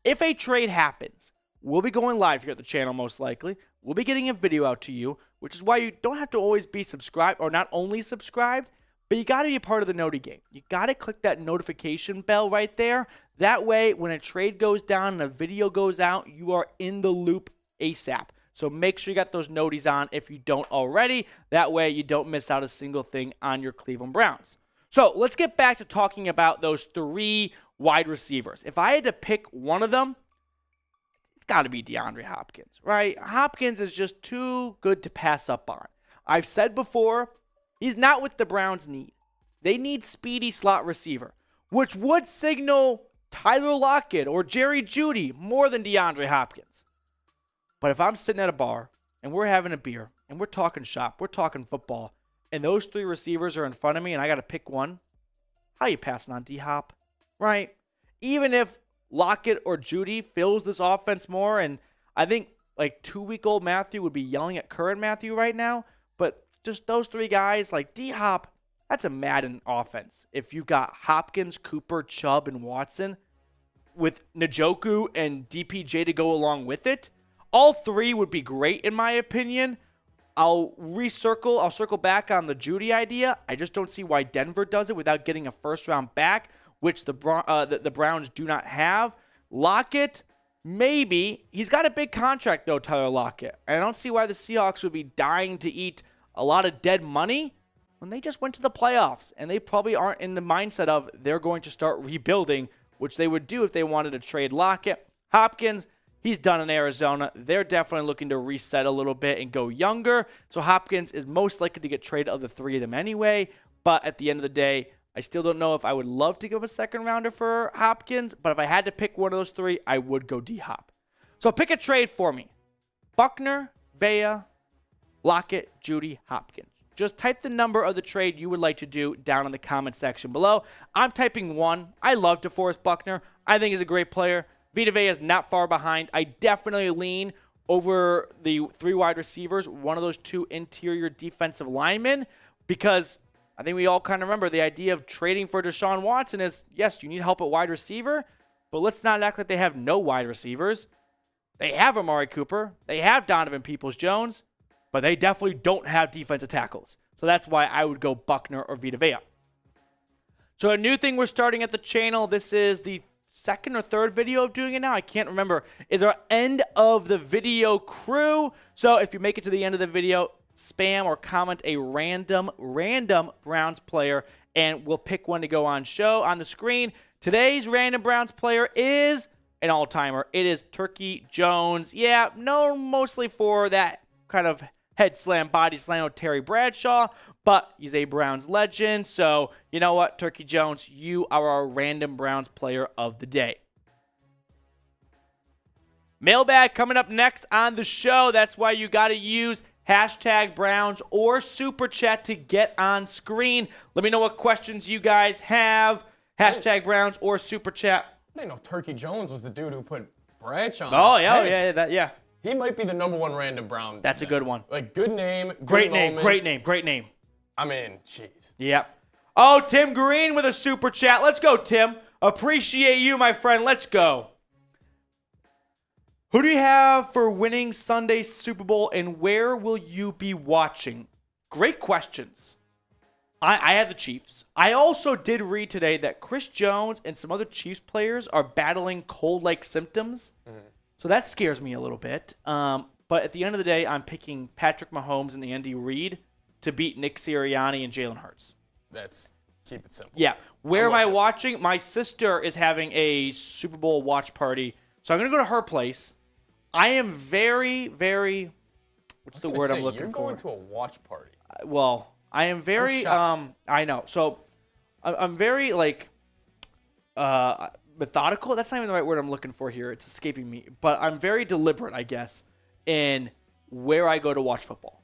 if a trade happens, we'll be going live here at the channel most likely. We'll be getting a video out to you, which is why you don't have to always be subscribed, or not only subscribed, but you got to be a part of the Noti game. You got to click that notification bell right there. That way, when a trade goes down and a video goes out, you are in the loop ASAP. So make sure you got those noties on if you don't already. That way, you don't miss out a single thing on your Cleveland Browns. So let's get back to talking about those 3 wide receivers. If I had to pick one of them, it's got to be DeAndre Hopkins, right? Hopkins is just too good to pass up on. I've said before, he's not what the Browns need. They need speedy slot receiver, which would signal Tyler Lockett or Jerry Jeudy more than DeAndre Hopkins. But if I'm sitting at a bar and we're having a beer and we're talking shop, we're talking football, and those 3 receivers are in front of me and I got to pick one, how are you passing on D-Hop, right? Even if Lockett or Jeudy fills this offense more, and I think like 2-week-old Matthew would be yelling at current Matthew right now, but just those 3 guys, like D-Hop, that's a Madden offense. If you've got Hopkins, Cooper, Chubb, and Watson with Njoku and DPJ to go along with it, all 3 would be great in my opinion. I'll circle back on the Jeudy idea. I just don't see why Denver does it without getting a first-round back, which the Browns do not have. Lockett, maybe. He's got a big contract, though, Tyler Lockett. I don't see why the Seahawks would be dying to eat a lot of dead money when they just went to the playoffs. And they probably aren't in the mindset of they're going to start rebuilding, which they would do if they wanted to trade Lockett. Hopkins, he's done in Arizona. They're definitely looking to reset a little bit and go younger. So Hopkins is most likely to get traded of the 3 of them anyway. But at the end of the day, I still don't know if I would love to give a second rounder for Hopkins. But if I had to pick one of those 3, I would go D-Hop. So pick a trade for me. Buckner, Vea, Lockett, Jeudy, Hopkins. Just type the number of the trade you would like to do down in the comment section below. I'm typing 1. I love DeForest Buckner. I think he's a great player. Vita Vea is not far behind. I definitely lean over the 3 wide receivers, one of those 2 interior defensive linemen, because I think we all kind of remember the idea of trading for Deshaun Watson is, yes, you need help at wide receiver, but let's not act like they have no wide receivers. They have Amari Cooper. They have Donovan Peoples-Jones, but they definitely don't have defensive tackles. So that's why I would go Buckner or Vita Vea. So a new thing we're starting at the channel, this is the 2nd or 3rd video of doing it now, I can't remember, is our end of the video crew. So if you make it to the end of the video, spam or comment a random Browns player, and we'll pick one to go on the screen. Today's random Browns player is an all-timer. It is Turkey Jones. Yeah, known mostly for that kind of head slam, body slam with Terry Bradshaw, but he's a Browns legend. So, you know what, Turkey Jones, you are our random Browns player of the day. Mailbag coming up next on the show. That's why you got to use hashtag Browns or Super Chat to get on screen. Let me know what questions you guys have. Hashtag Browns or Super Chat. I didn't know Turkey Jones was the dude who put Bradshaw on. Oh, yeah. He might be the #1 random Brown. That's a good one. Like, good name, great name. I mean, jeez. Yep. Oh, Tim Green with a Super Chat. Let's go, Tim. Appreciate you, my friend. Let's go. Who do you have for winning Sunday's Super Bowl, and where will you be watching? Great questions. I have the Chiefs. I also did read today that Chris Jones and some other Chiefs players are battling cold-like symptoms. So that scares me a little bit. But at the end of the day, I'm picking Patrick Mahomes and Andy Reid to beat Nick Sirianni and Jalen Hurts. That's Keep it simple. Yeah. Where am I looking. watching? My sister is having a Super Bowl watch party, so I'm going to go to her place. I am very, very, what's the word I'm looking You're for? going to a watch party. Well, I am very, shocked. I know. So I'm very, like, methodical. That's not even the right word I'm looking for here. It's escaping me. But I'm very deliberate, I guess, in where I go to watch football.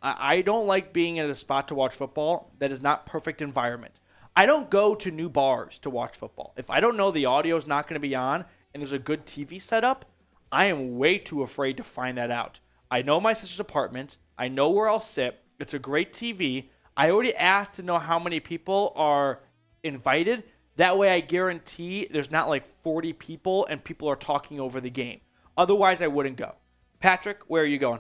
I don't like being in a spot to watch football that is not perfect environment. I don't go to new bars to watch football. If I don't know the audio is not going to be on and there's a good TV setup, I am way too afraid to find that out. I know my sister's apartment. I know where I'll sit. It's a great TV. I already asked to know how many people are invited. That way I guarantee there's not like 40 people and people are talking over the game. Otherwise, I wouldn't go. Patrick, where are you going?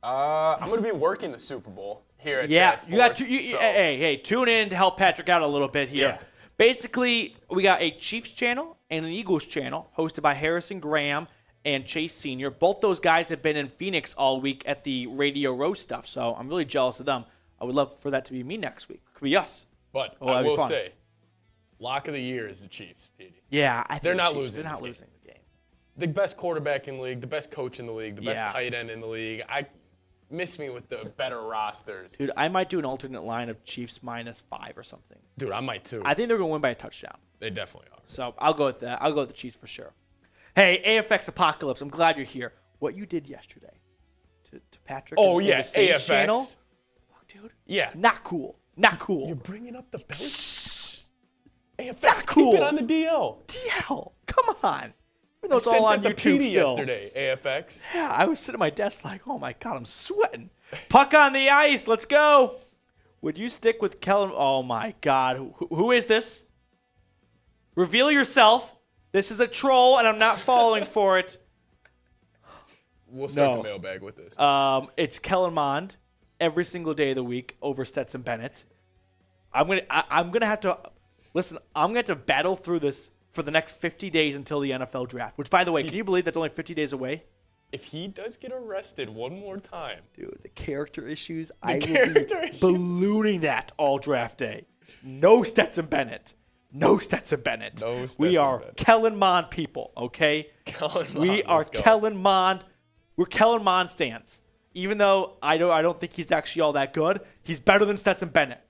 I'm going to be working the Super Bowl here at Yeah, Chat you got Sports, to. so- Hey, tune in to help Patrick out a little bit here. Yeah. Basically, we got a Chiefs channel and an Eagles channel hosted by Harrison Graham and Chase Sr. Both those guys have been in Phoenix all week at the Radio Row stuff, so I'm really jealous of them. I would love for that to be me next week. Could be us. But Oh, I that'd be will fun. say, lock of the year is the Chiefs, Petey. Yeah, I think They're not Chiefs, losing They're not this game. losing the game. The best quarterback in the league, the best coach in the league, the best Yeah. tight end in the league. I miss me with the better rosters. Dude, I might do an alternate line of Chiefs -5 or something. Dude, I might too. I think they're going to win by a touchdown. They definitely are. So I'll go with that. I'll go with the Chiefs for sure. Hey, AFX Apocalypse, I'm glad you're here. What you did yesterday to Patrick Oh, and yeah, the Saints AFX. channel, fuck, dude. Yeah. Not cool. Not cool. You're bringing up the belt? AFX, Not cool. keep it on the DL. DL, come on. Even though it's Sent all on that to YouTube Petey still. yesterday, AFX. Yeah, I was sitting at my desk like, oh my God, I'm sweating. Puck on the ice. Let's go. Would you stick with Kellen? Oh my God. Who is this? Reveal yourself. This is a troll, and I'm not falling for it. We'll start No. the mailbag with this. It's Kellen Mond every single day of the week over Stetson Bennett. I'm gonna have to listen. I'm gonna have to battle through this for the next 50 days until the NFL draft. Which, by the way, can you believe that's only 50 days away? If he does get arrested one more time, Dude, the character issues. character issues. Ballooning that all draft day. No Stetson Bennett. No Stetson Bennett. No we Stetson are Bennett. Kellen Mond people, okay? Kellen Mond, We are let's go. Kellen Mond. We're Kellen Mond stands. Even though I don't think he's actually all that good, he's better than Stetson Bennett.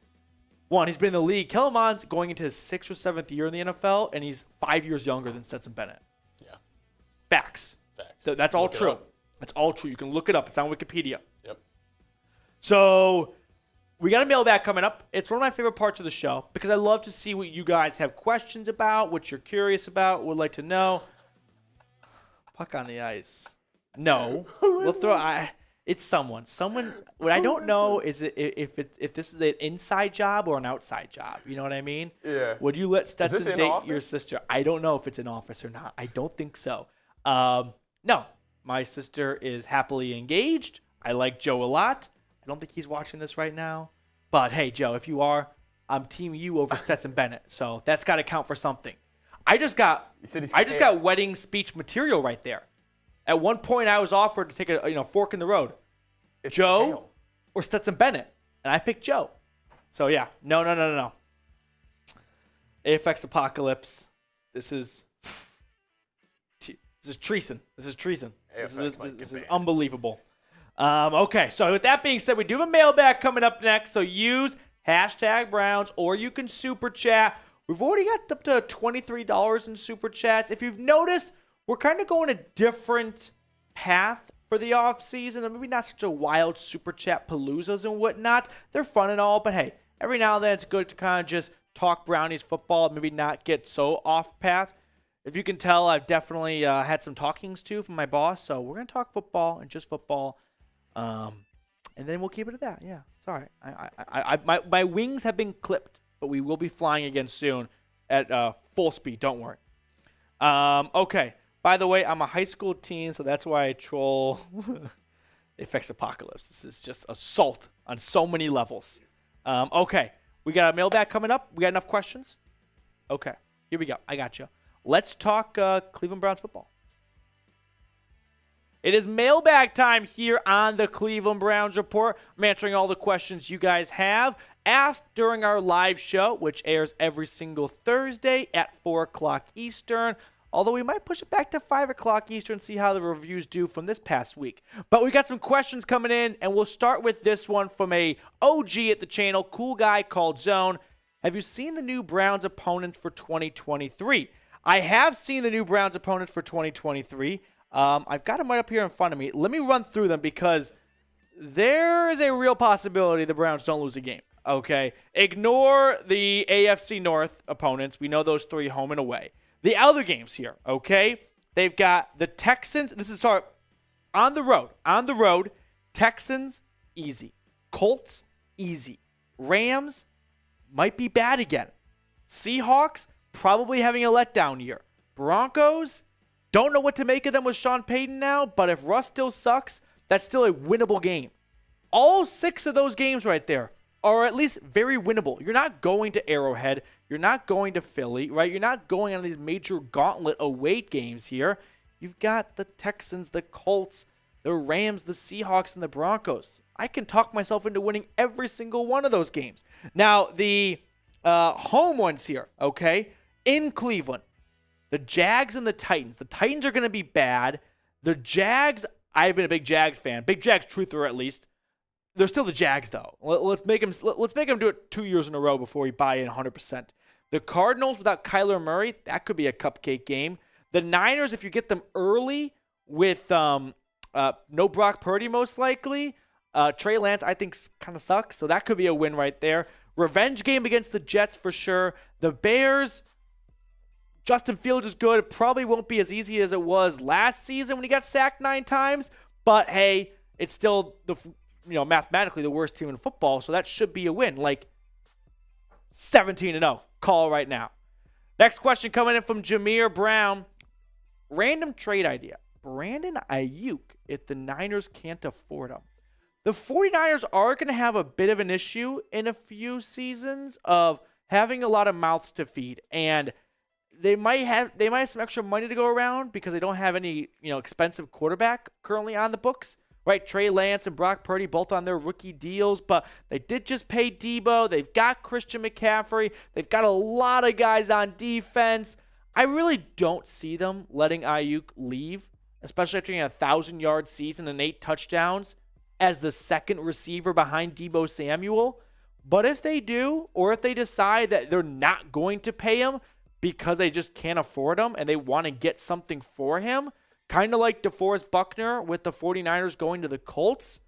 One, he's been in the league. Kellen Mond's going into his 6th or 7th year in the NFL, and he's 5 years younger than Stetson Bennett. Yeah, Facts. facts. So that's all Look it true. up. That's all true. You can look it up. It's on Wikipedia. Yep. So we got a mailbag coming up. It's one of my favorite parts of the show because I love to see what you guys have questions about, what you're curious about, would like to know. Puck on the ice. No. We'll throw it's someone. Someone what I don't know is if this is an inside job or an outside job. You know what I mean? Yeah. Would you let Stetson in date office? your sister? I don't know if it's in office or not. I don't think so. No. My sister is happily engaged. I like Joe a lot. I don't think he's watching this right now. But hey, Joe, if you are, I'm team you over Stetson Bennett. So that's got to count for something. I just got wedding speech material right there. At one point, I was offered to take a fork in the road. It's Joe kale. or Stetson Bennett, and I picked Joe. So yeah, no. AFX Apocalypse. This is treason. This is treason. AFX might This get is banned. unbelievable. Okay, so with that being said, we do have a mailbag coming up next. So use #Browns or you can super chat. We've already got up to $23 in super chats. If you've noticed, we're kind of going a different path for the off season, and maybe not such a wild super chat paloozas and whatnot. They're fun and all, but hey, every now and then it's good to kind of just talk Brownies football, maybe not get so off path. If you can tell, I've definitely had some talkings too from my boss, so we're gonna talk football and just football, and then we'll keep it at that. Yeah, sorry, my wings have been clipped, but we will be flying again soon at full speed. Don't worry. Okay. By the way, I'm a high school teen, so that's why I troll AFX Apocalypse. This is just assault on so many levels. Okay, we got a mailbag coming up. We got enough questions? Okay, here we go. I got you. Let's talk Cleveland Browns football. It is mailbag time here on the Cleveland Browns Report. I'm answering all the questions you guys have. asked during our live show, which airs every single Thursday at 4 o'clock Eastern, although we might push it back to 5 o'clock Eastern, see how the reviews do from this past week. But we got some questions coming in, and we'll start with this one from a OG at the channel, cool guy called Zone. Have you seen the new Browns opponents for 2023? I have seen the new Browns opponents for 2023. I've got them right up here in front of me. Let me run through them because there is a real possibility the Browns don't lose a game. Okay, ignore the AFC North opponents. We know those 3 home and away. The other games here, okay? They've got the Texans. This is on the road. On the road, Texans, easy. Colts, easy. Rams, might be bad again. Seahawks, probably having a letdown year. Broncos, don't know what to make of them with Sean Payton now, but if Russ still sucks, that's still a winnable game. All 6 of those games right there are at least very winnable. You're not going to Arrowhead. You're not going to Philly, right? You're not going on these major gauntlet away games here. You've got the Texans, the Colts, the Rams, the Seahawks, and the Broncos. I can talk myself into winning every single one of those games. Now, the home ones here, okay? In Cleveland, the Jags and the Titans. The Titans are going to be bad. The Jags, I've been a big Jags fan. Big Jags truther, at least. They're still the Jags, though. Let's make them do it 2 years in a row before we buy in 100%. The Cardinals without Kyler Murray, that could be a cupcake game. The Niners, if you get them early with no Brock Purdy, most likely. Trey Lance, I think, kind of sucks, so that could be a win right there. Revenge game against the Jets for sure. The Bears, Justin Fields is good. It probably won't be as easy as it was last season when he got sacked 9 times, but hey, it's still mathematically the worst team in football, so that should be a win. Like 17-0. Call right now. Next question coming in from Jameer Brown. Random trade idea. Brandon Ayuk if the Niners can't afford him. The 49ers are going to have a bit of an issue in a few seasons of having a lot of mouths to feed, and they might have some extra money to go around because they don't have any expensive quarterback currently on the books. Right, Trey Lance and Brock Purdy both on their rookie deals, but they did just pay Debo. They've got Christian McCaffrey. They've got a lot of guys on defense. I really don't see them letting Ayuk leave, especially after a 1,000-yard season and 8 touchdowns as the second receiver behind Debo Samuel. But if they do, or if they decide that they're not going to pay him because they just can't afford him and they want to get something for him, kind of like DeForest Buckner with the 49ers going to the Colts.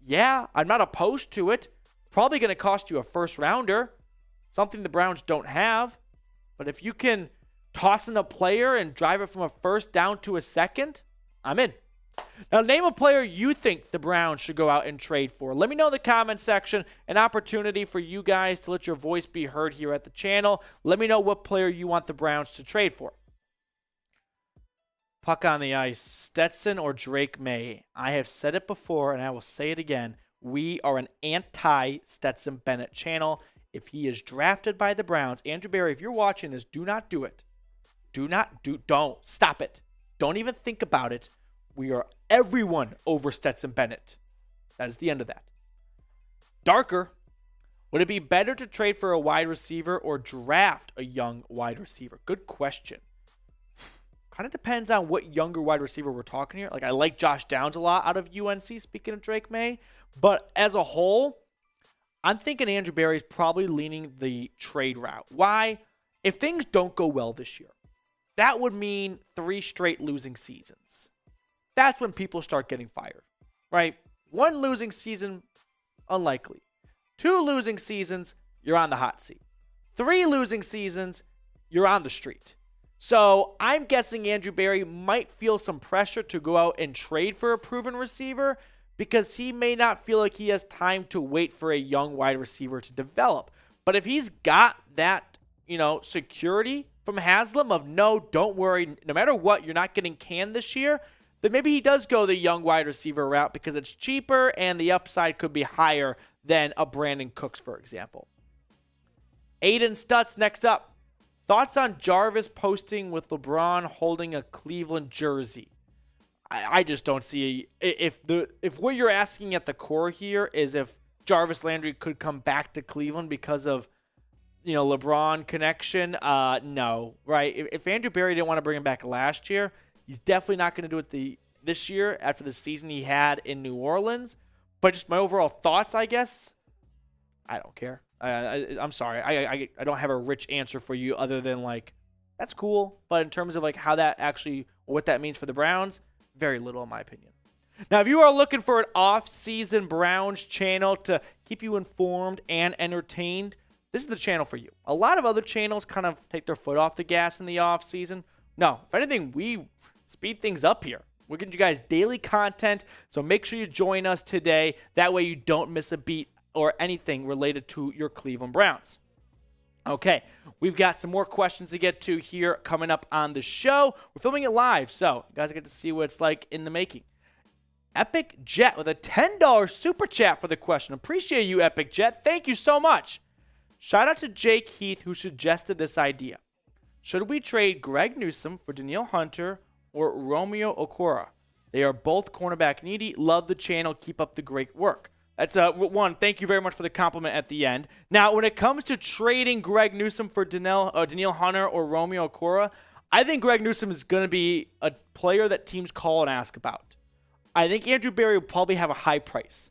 Yeah, I'm not opposed to it. Probably going to cost you a first-rounder, something the Browns don't have. But if you can toss in a player and drive it from a first down to a second, I'm in. Now, name a player you think the Browns should go out and trade for. Let me know in the comment section. An opportunity for you guys to let your voice be heard here at the channel. Let me know what player you want the Browns to trade for. Puck on the ice, Stetson or Drake May. I have said it before, and I will say it again. We are an anti-Stetson Bennett channel. If he is drafted by the Browns, Andrew Berry, if you're watching this, do not do it. Don't. Stop it. Don't even think about it. We are everyone over Stetson Bennett. That is the end of that. Darker, would it be better to trade for a wide receiver or draft a young wide receiver? Good question. Kind of depends on what younger wide receiver we're talking here. Like, I like Josh Downs a lot out of UNC, speaking of Drake May. But as a whole, I'm thinking Andrew Berry's probably leaning the trade route. Why? If things don't go well this year, that would mean 3 straight losing seasons. That's when people start getting fired, right? 1 losing season, unlikely. 2 losing seasons, you're on the hot seat. 3 losing seasons, you're on the street. So I'm guessing Andrew Berry might feel some pressure to go out and trade for a proven receiver because he may not feel like he has time to wait for a young wide receiver to develop. But if he's got that, security from Haslam of no, don't worry, no matter what, you're not getting canned this year, then maybe he does go the young wide receiver route because it's cheaper and the upside could be higher than a Brandon Cooks, for example. Aiden Stutz next up. Thoughts on Jarvis posting with LeBron holding a Cleveland jersey? I just don't see if what you're asking at the core here is if Jarvis Landry could come back to Cleveland because of, LeBron connection. No, right? If Andrew Berry didn't want to bring him back last year, he's definitely not going to do it this year after the season he had in New Orleans. But just my overall thoughts, I guess, I don't care. I'm sorry. I don't have a rich answer for you other than, that's cool. But in terms of, how that actually, what that means for the Browns, very little in my opinion. Now, if you are looking for an off-season Browns channel to keep you informed and entertained, this is the channel for you. A lot of other channels kind of take their foot off the gas in the off-season. No, if anything, we speed things up here. We're getting you guys daily content, so make sure you join us today. That way you don't miss a beat or anything related to your Cleveland Browns. Okay, we've got some more questions to get to here coming up on the show. We're filming it live, so you guys get to see what it's like in the making. Epic Jet with a $10 super chat for the question. Appreciate you, Epic Jet. Thank you so much. Shout out to Jake Heath, who suggested this idea. Should we trade Greg Newsome for Danielle Hunter or Romeo Okwara? They are both cornerback needy. Love the channel. Keep up the great work. That's one. Thank you very much for the compliment at the end. Now, when it comes to trading Greg Newsome for Danielle Hunter or Romeo Okwara, I think Greg Newsome is going to be a player that teams call and ask about. I think Andrew Berry will probably have a high price.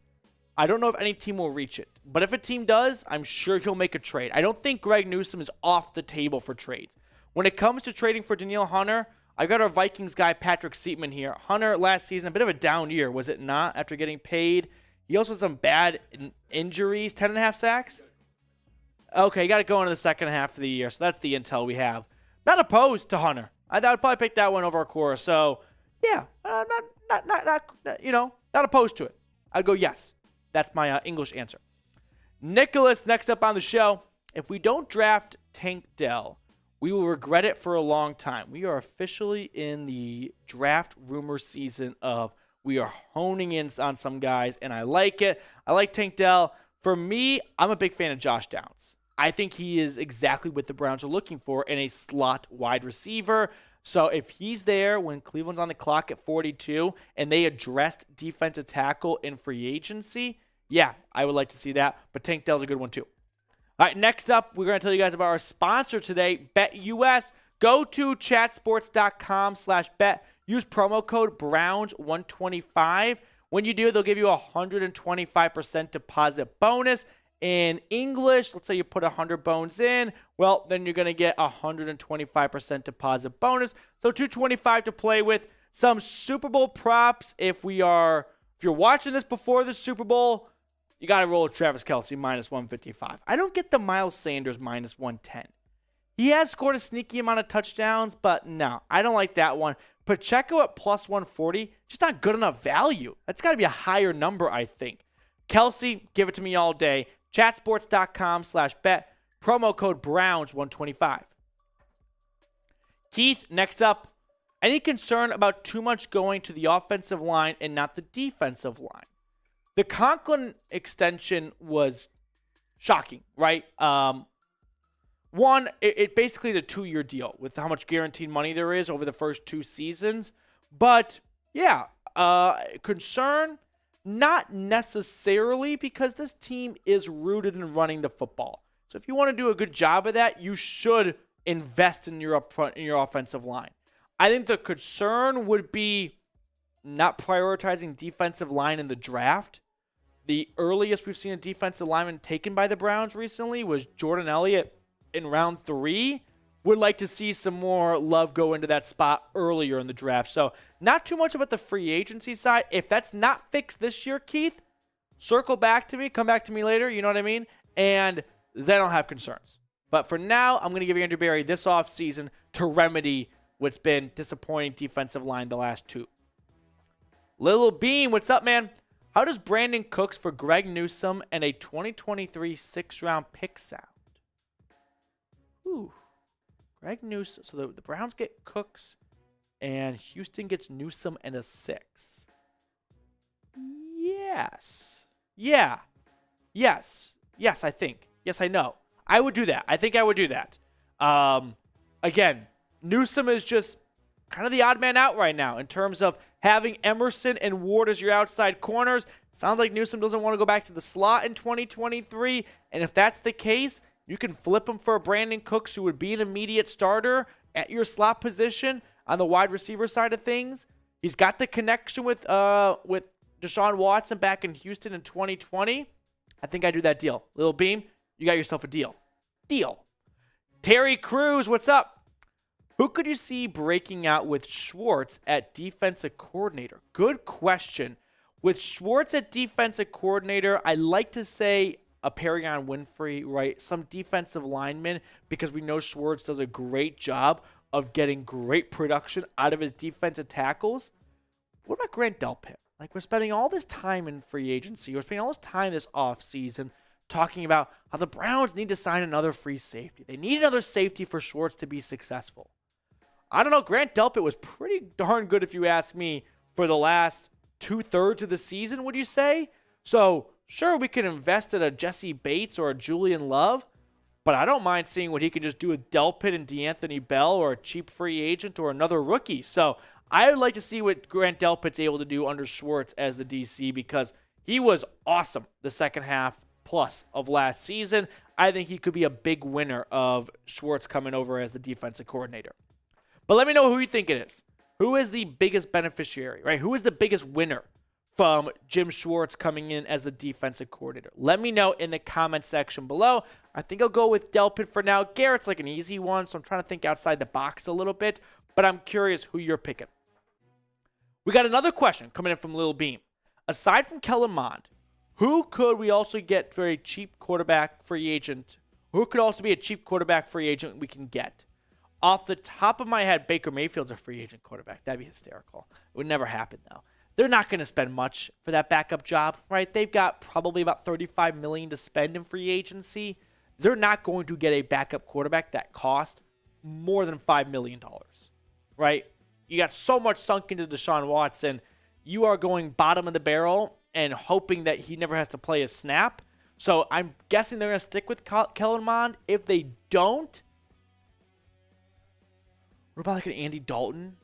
I don't know if any team will reach it. But if a team does, I'm sure he'll make a trade. I don't think Greg Newsome is off the table for trades. When it comes to trading for Danielle Hunter, I got our Vikings guy, Patrick Seatman, here. Hunter, last season, a bit of a down year, was it not, after getting paid? He also had some bad injuries, 10.5 sacks? Okay, you got to go into the second half of the year, so that's the intel we have. Not opposed to Hunter. I would probably pick that one over Okwara. So, yeah, not opposed to it. I'd go yes. That's my English answer. Nicholas, next up on the show. If we don't draft Tank Dell, we will regret it for a long time. We are officially in the draft rumor season of we are honing in on some guys, and I like it. I like Tank Dell. For me, I'm a big fan of Josh Downs. I think he is exactly what the Browns are looking for in a slot wide receiver. So if he's there when Cleveland's on the clock at 42 and they addressed defensive tackle in free agency, yeah, I would like to see that. But Tank Dell's a good one too. All right, next up, we're going to tell you guys about our sponsor today, BetUS. Go to chatsports.com/bet. Use promo code Browns125. When you do, they'll give you a 125% deposit bonus. In English, let's say you put 100 bones in, well, then you're going to get a 125% deposit bonus. So $225 to play with. Some Super Bowl props. If you're watching this before the Super Bowl, you got to roll with Travis Kelce minus 155. I don't get the Miles Sanders minus 110. He has scored a sneaky amount of touchdowns, but no, I don't like that one. Pacheco at plus 140, just not good enough value. That's got to be a higher number, I think. Kelce, give it to me all day. Chatsports.com/bet. Promo code Browns125. Keith, next up. Any concern about too much going to the offensive line and not the defensive line? The Conklin extension was shocking, right? One, it basically is a 2-year deal with how much guaranteed money there is over the first 2 seasons. But, yeah, concern, not necessarily, because this team is rooted in running the football. So if you want to do a good job of that, you should invest in your offensive line. I think the concern would be not prioritizing defensive line in the draft. The earliest we've seen a defensive lineman taken by the Browns recently was Jordan Elliott in round 3. Would like to see some more love go into that spot earlier in the draft. So not too much about the free agency side. If that's not fixed this year, Keith, circle back to me, come back to me later, you know what I mean? And then I'll have concerns. But for now, I'm going to give Andrew Berry this offseason to remedy what's been disappointing defensive line the last 2. Little Bean, what's up, man? How does Brandon Cooks for Greg Newsome and a 2023 6th-round pick sound? Ooh. Greg Newsome. So the Browns get Cooks, and Houston gets Newsome and a 6. Yes. Yeah. Yes. Yes, I think. Yes, I know. I would do that. I think I would do that. Again, Newsome is just kind of the odd man out right now in terms of having Emerson and Ward as your outside corners. Sounds like Newsome doesn't want to go back to the slot in 2023. And if that's the case, you can flip him for a Brandon Cooks, who would be an immediate starter at your slot position on the wide receiver side of things. He's got the connection with Deshaun Watson back in Houston in 2020. I think I do that deal. Lil Beam, you got yourself a deal. Deal. Terry Crews, what's up? Who could you see breaking out with Schwartz at defensive coordinator? Good question. With Schwartz at defensive coordinator, I like to say a Perigon Winfrey, right? Some defensive lineman, because we know Schwartz does a great job of getting great production out of his defensive tackles. What about Grant Delpit? Like, we're spending all this time in free agency. We're spending all this time this offseason talking about how the Browns need to sign another free safety. They need another safety for Schwartz to be successful. I don't know. Grant Delpit was pretty darn good, if you ask me, for the last 2/3 of the season, would you say? So, sure, we could invest in a Jesse Bates or a Julian Love, but I don't mind seeing what he could just do with Delpit and DeAnthony Bell or a cheap free agent or another rookie. So, I would like to see what Grant Delpit's able to do under Schwartz as the DC, because he was awesome the second half plus of last season. I think he could be a big winner of Schwartz coming over as the defensive coordinator. But let me know who you think it is. Who is the biggest beneficiary, right? Who is the biggest winner from Jim Schwartz coming in as the defensive coordinator? Let me know in the comment section below. I think I'll go with Delpit for now. Garrett's like an easy one, so I'm trying to think outside the box a little bit, but I'm curious who you're picking. We got another question coming in from Lil Beam. Aside from Kellen Mond, who could we also get for a cheap quarterback free agent? Who could also be a cheap quarterback free agent we can get? Off the top of my head, Baker Mayfield's a free agent quarterback. That'd be hysterical. It would never happen, though. They're not going to spend much for that backup job, right? They've got probably about $35 million to spend in free agency. They're not going to get a backup quarterback that costs more than $5 million, right? You got so much sunk into Deshaun Watson. You are going bottom of the barrel and hoping that he never has to play a snap. So I'm guessing they're going to stick with Kellen Mond. If they don't, what about like an Andy Dalton?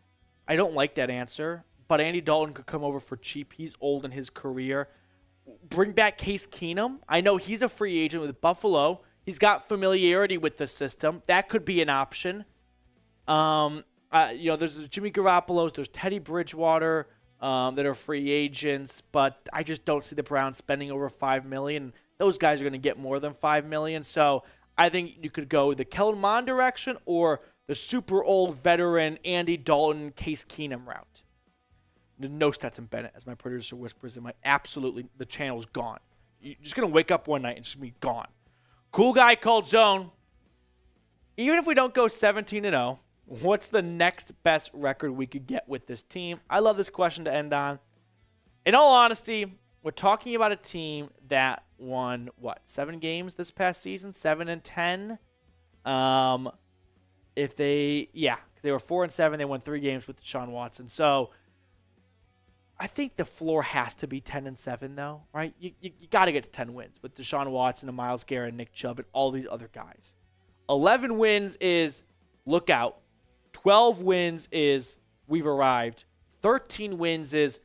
I don't like that answer, but Andy Dalton could come over for cheap. He's old in his career. Bring back Case Keenum. I know he's a free agent with Buffalo. He's got familiarity with the system. That could be an option. There's Jimmy Garoppolo's, there's Teddy Bridgewater that are free agents, but I just don't see the Browns spending over $5 million. Those guys are going to get more than $5 million. So I think you could go the Kellen Mond direction or the super old veteran Andy Dalton, Case Keenum route. No Stetson Bennett, as my producer whispers in my the channel's gone. You're just going to wake up one night and it's going to be gone. Cool guy called Zone. Even if we don't go 17-0, what's the next best record we could get with this team? I love this question to end on. In all honesty, we're talking about a team that won, 7 games this past season? 7-10? They were 4-7. They won 3 games with Deshaun Watson. So I think the floor has to be 10-7, though, right? You got to get to 10 wins with Deshaun Watson and Myles Garrett and Nick Chubb and all these other guys. 11 wins is look out. 12 wins is we've arrived. 13 wins is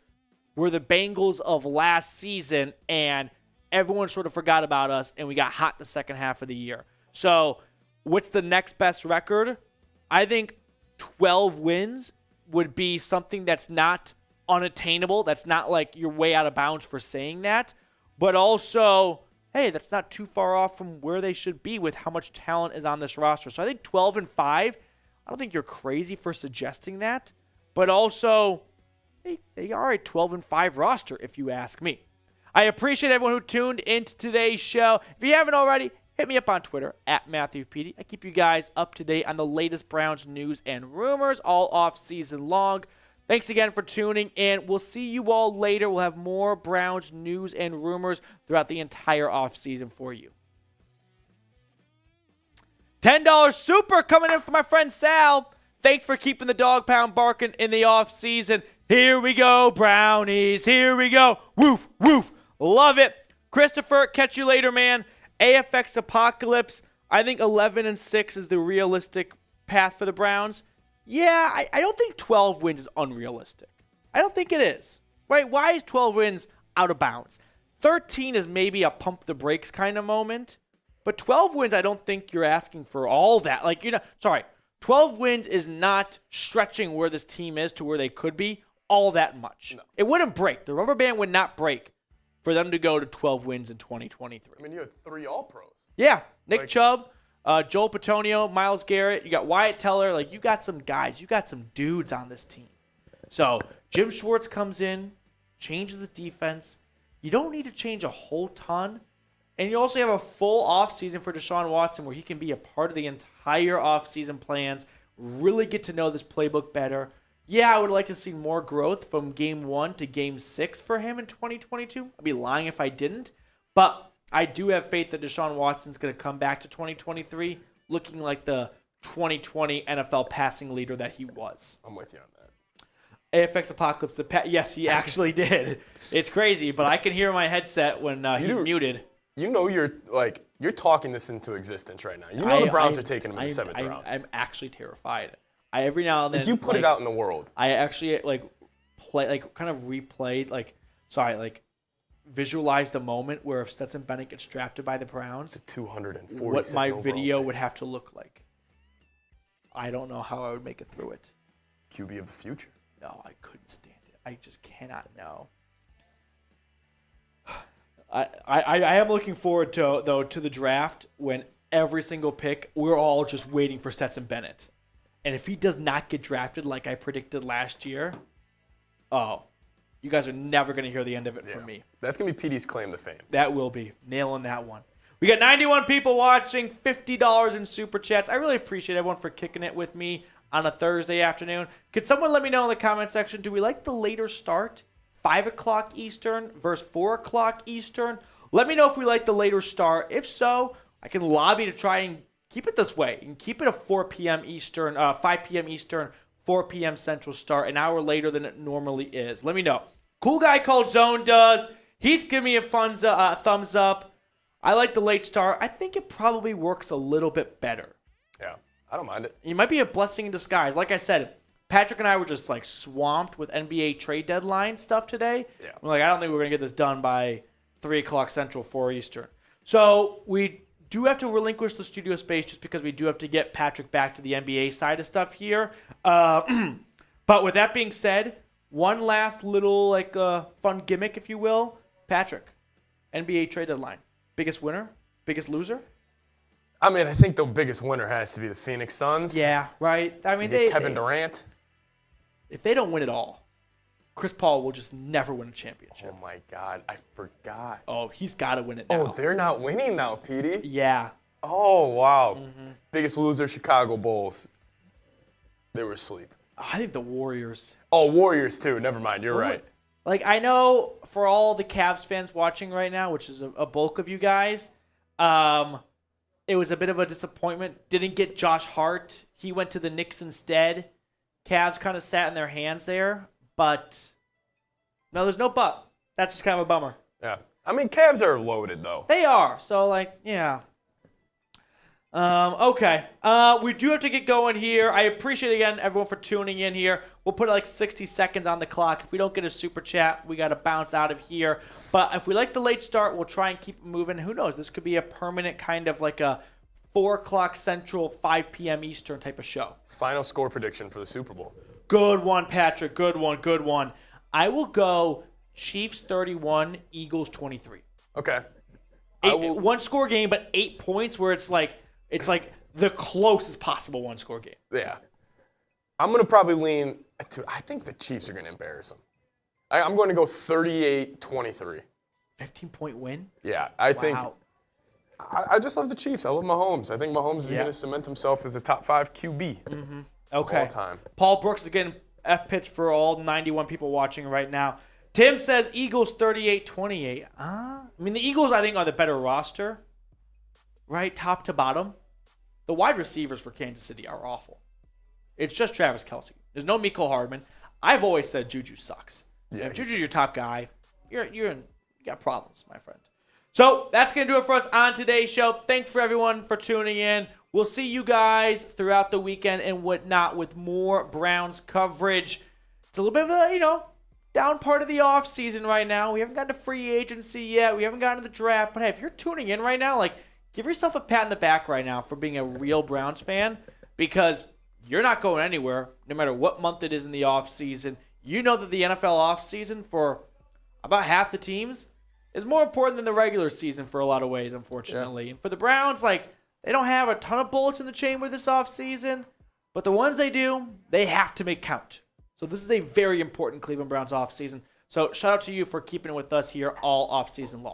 we're the Bengals of last season and everyone sort of forgot about us and we got hot the second half of the year. So what's the next best record? I think 12 wins would be something that's not unattainable. That's not like you're way out of bounds for saying that. But also, hey, that's not too far off from where they should be with how much talent is on this roster. So I think 12-5, I don't think you're crazy for suggesting that. But also, they are a 12-5 roster, if you ask me. I appreciate everyone who tuned into today's show. If you haven't already, hit me up on Twitter at Matthew Petey. I keep you guys up to date on the latest Browns news and rumors all off season long. Thanks again for tuning in. We'll see you all later. We'll have more Browns news and rumors throughout the entire offseason for you. $10 super coming in from my friend Sal. Thanks for keeping the dog pound barking in the offseason. Here we go, Brownies. Here we go. Woof, woof. Love it. Christopher, catch you later, man. AFX Apocalypse. I think 11-6 is the realistic path for the Browns. Yeah, I don't think 12 wins is unrealistic. I don't think it is. Right? Why is 12 wins out of bounds? 13 is maybe a pump the brakes kind of moment. But 12 wins, I don't think you're asking for all that. 12 wins is not stretching where this team is to where they could be all that much. No. It wouldn't break. The rubber band would not break for them to go to 12 wins in 2023. I mean, you had 3 All-Pros. Yeah. Nick Chubb, Joel Petonio, Myles Garrett. You got Wyatt Teller. Like, you got some guys. You got some dudes on this team. So Jim Schwartz comes in, changes the defense. You don't need to change a whole ton. And you also have a full offseason for Deshaun Watson where he can be a part of the entire offseason plans, really get to know this playbook better. Yeah, I would like to see more growth from Game 1 to Game 6 for him in 2022. I'd be lying if I didn't. But I do have faith that Deshaun Watson's going to come back to 2023 looking like the 2020 NFL passing leader that he was. I'm with you on that. AFX Apocalypse. Yes, he actually did. It's crazy, but I can hear my headset when he's muted. You know you're talking this into existence right now. You know the Browns are taking him in the 7th round. I'm actually terrified. Every now and then you put it out in the world. I actually visualize the moment where if Stetson Bennett gets drafted by the Browns, it's 240. What my video would have to look like. I don't know how I would make it through it. QB of the future. No, I couldn't stand it. I just cannot know. I am looking forward to the draft when every single pick, we're all just waiting for Stetson Bennett. And if he does not get drafted like I predicted last year, you guys are never going to hear the end of it from me. That's going to be PD's claim to fame. That will be. Nailing that one. We got 91 people watching, $50 in Super Chats. I really appreciate everyone for kicking it with me on a Thursday afternoon. Could someone let me know in the comment section, do we like the later start? 5 o'clock Eastern versus 4 o'clock Eastern. Let me know if we like the later start. If so, I can lobby to try and keep it this way. You can keep it a 4 p.m. Eastern, 5 p.m. Eastern, 4 p.m. Central start, an hour later than it normally is. Let me know. Cool guy called Zone does. Heath, give me a thumbs up. I like the late start. I think it probably works a little bit better. Yeah, I don't mind it. It might be a blessing in disguise. Like I said, Patrick and I were just swamped with NBA trade deadline stuff today. Yeah. We're I don't think we're going to get this done by 3 o'clock Central, 4 Eastern. So we do have to relinquish the studio space just because we do have to get Patrick back to the NBA side of stuff here. But with that being said, one last little fun gimmick, if you will. Patrick, NBA trade deadline. Biggest winner? Biggest loser? I mean, I think the biggest winner has to be the Phoenix Suns. Yeah, right. I mean, Kevin Durant. If they don't win it all, Chris Paul will just never win a championship. Oh, my God. I forgot. Oh, he's got to win it now. Oh, they're not winning now, Petey. Yeah. Oh, wow. Mm-hmm. Biggest loser, Chicago Bulls. They were asleep. I think the Warriors. Oh, Warriors, too. Never mind. You're right. I know for all the Cavs fans watching right now, which is a bulk of you guys, it was a bit of a disappointment. Didn't get Josh Hart. He went to the Knicks instead. Cavs kind of sat in their hands there. But, no, there's no but. That's just kind of a bummer. Yeah. I mean, Cavs are loaded, though. They are. So, yeah. Okay. We do have to get going here. I appreciate, again, everyone for tuning in here. We'll put 60 seconds on the clock. If we don't get a super chat, we got to bounce out of here. But if we like the late start, we'll try and keep it moving. Who knows? This could be a permanent kind of a 4 o'clock Central, 5 p.m. Eastern type of show. Final score prediction for the Super Bowl. Good one, Patrick. Good one. I will go Chiefs 31, Eagles 23. Okay. One score game, but 8 points where it's the closest possible one score game. Yeah. I'm going to probably lean to, I think the Chiefs are going to embarrass them. I'm going to go 38-23. 15-point win? Yeah. I think. I just love the Chiefs. I love Mahomes. I think Mahomes is going to cement himself as a top 5 QB. Mm-hmm. Of all time. Paul Brooks is getting F-pitch for all 91 people watching right now. Tim says Eagles 38-28. I mean, the Eagles, I think, are the better roster, right? Top to bottom. The wide receivers for Kansas City are awful. It's just Travis Kelce. There's no Mecole Hardman. I've always said Juju sucks. Yeah, if Juju's your top guy, you got problems, my friend. So that's going to do it for us on today's show. Thanks for everyone for tuning in. We'll see you guys throughout the weekend and whatnot with more Browns coverage. It's a little bit of a, down part of the offseason right now. We haven't gotten to free agency yet. We haven't gotten to the draft. But hey, if you're tuning in right now, give yourself a pat in the back right now for being a real Browns fan, because you're not going anywhere no matter what month it is in the offseason. You know that the NFL offseason for about half the teams is more important than the regular season for a lot of ways, unfortunately. Yeah. And for the Browns, they don't have a ton of bullets in the chamber this offseason, but the ones they do, they have to make count. So this is a very important Cleveland Browns offseason. So shout out to you for keeping it with us here all offseason long.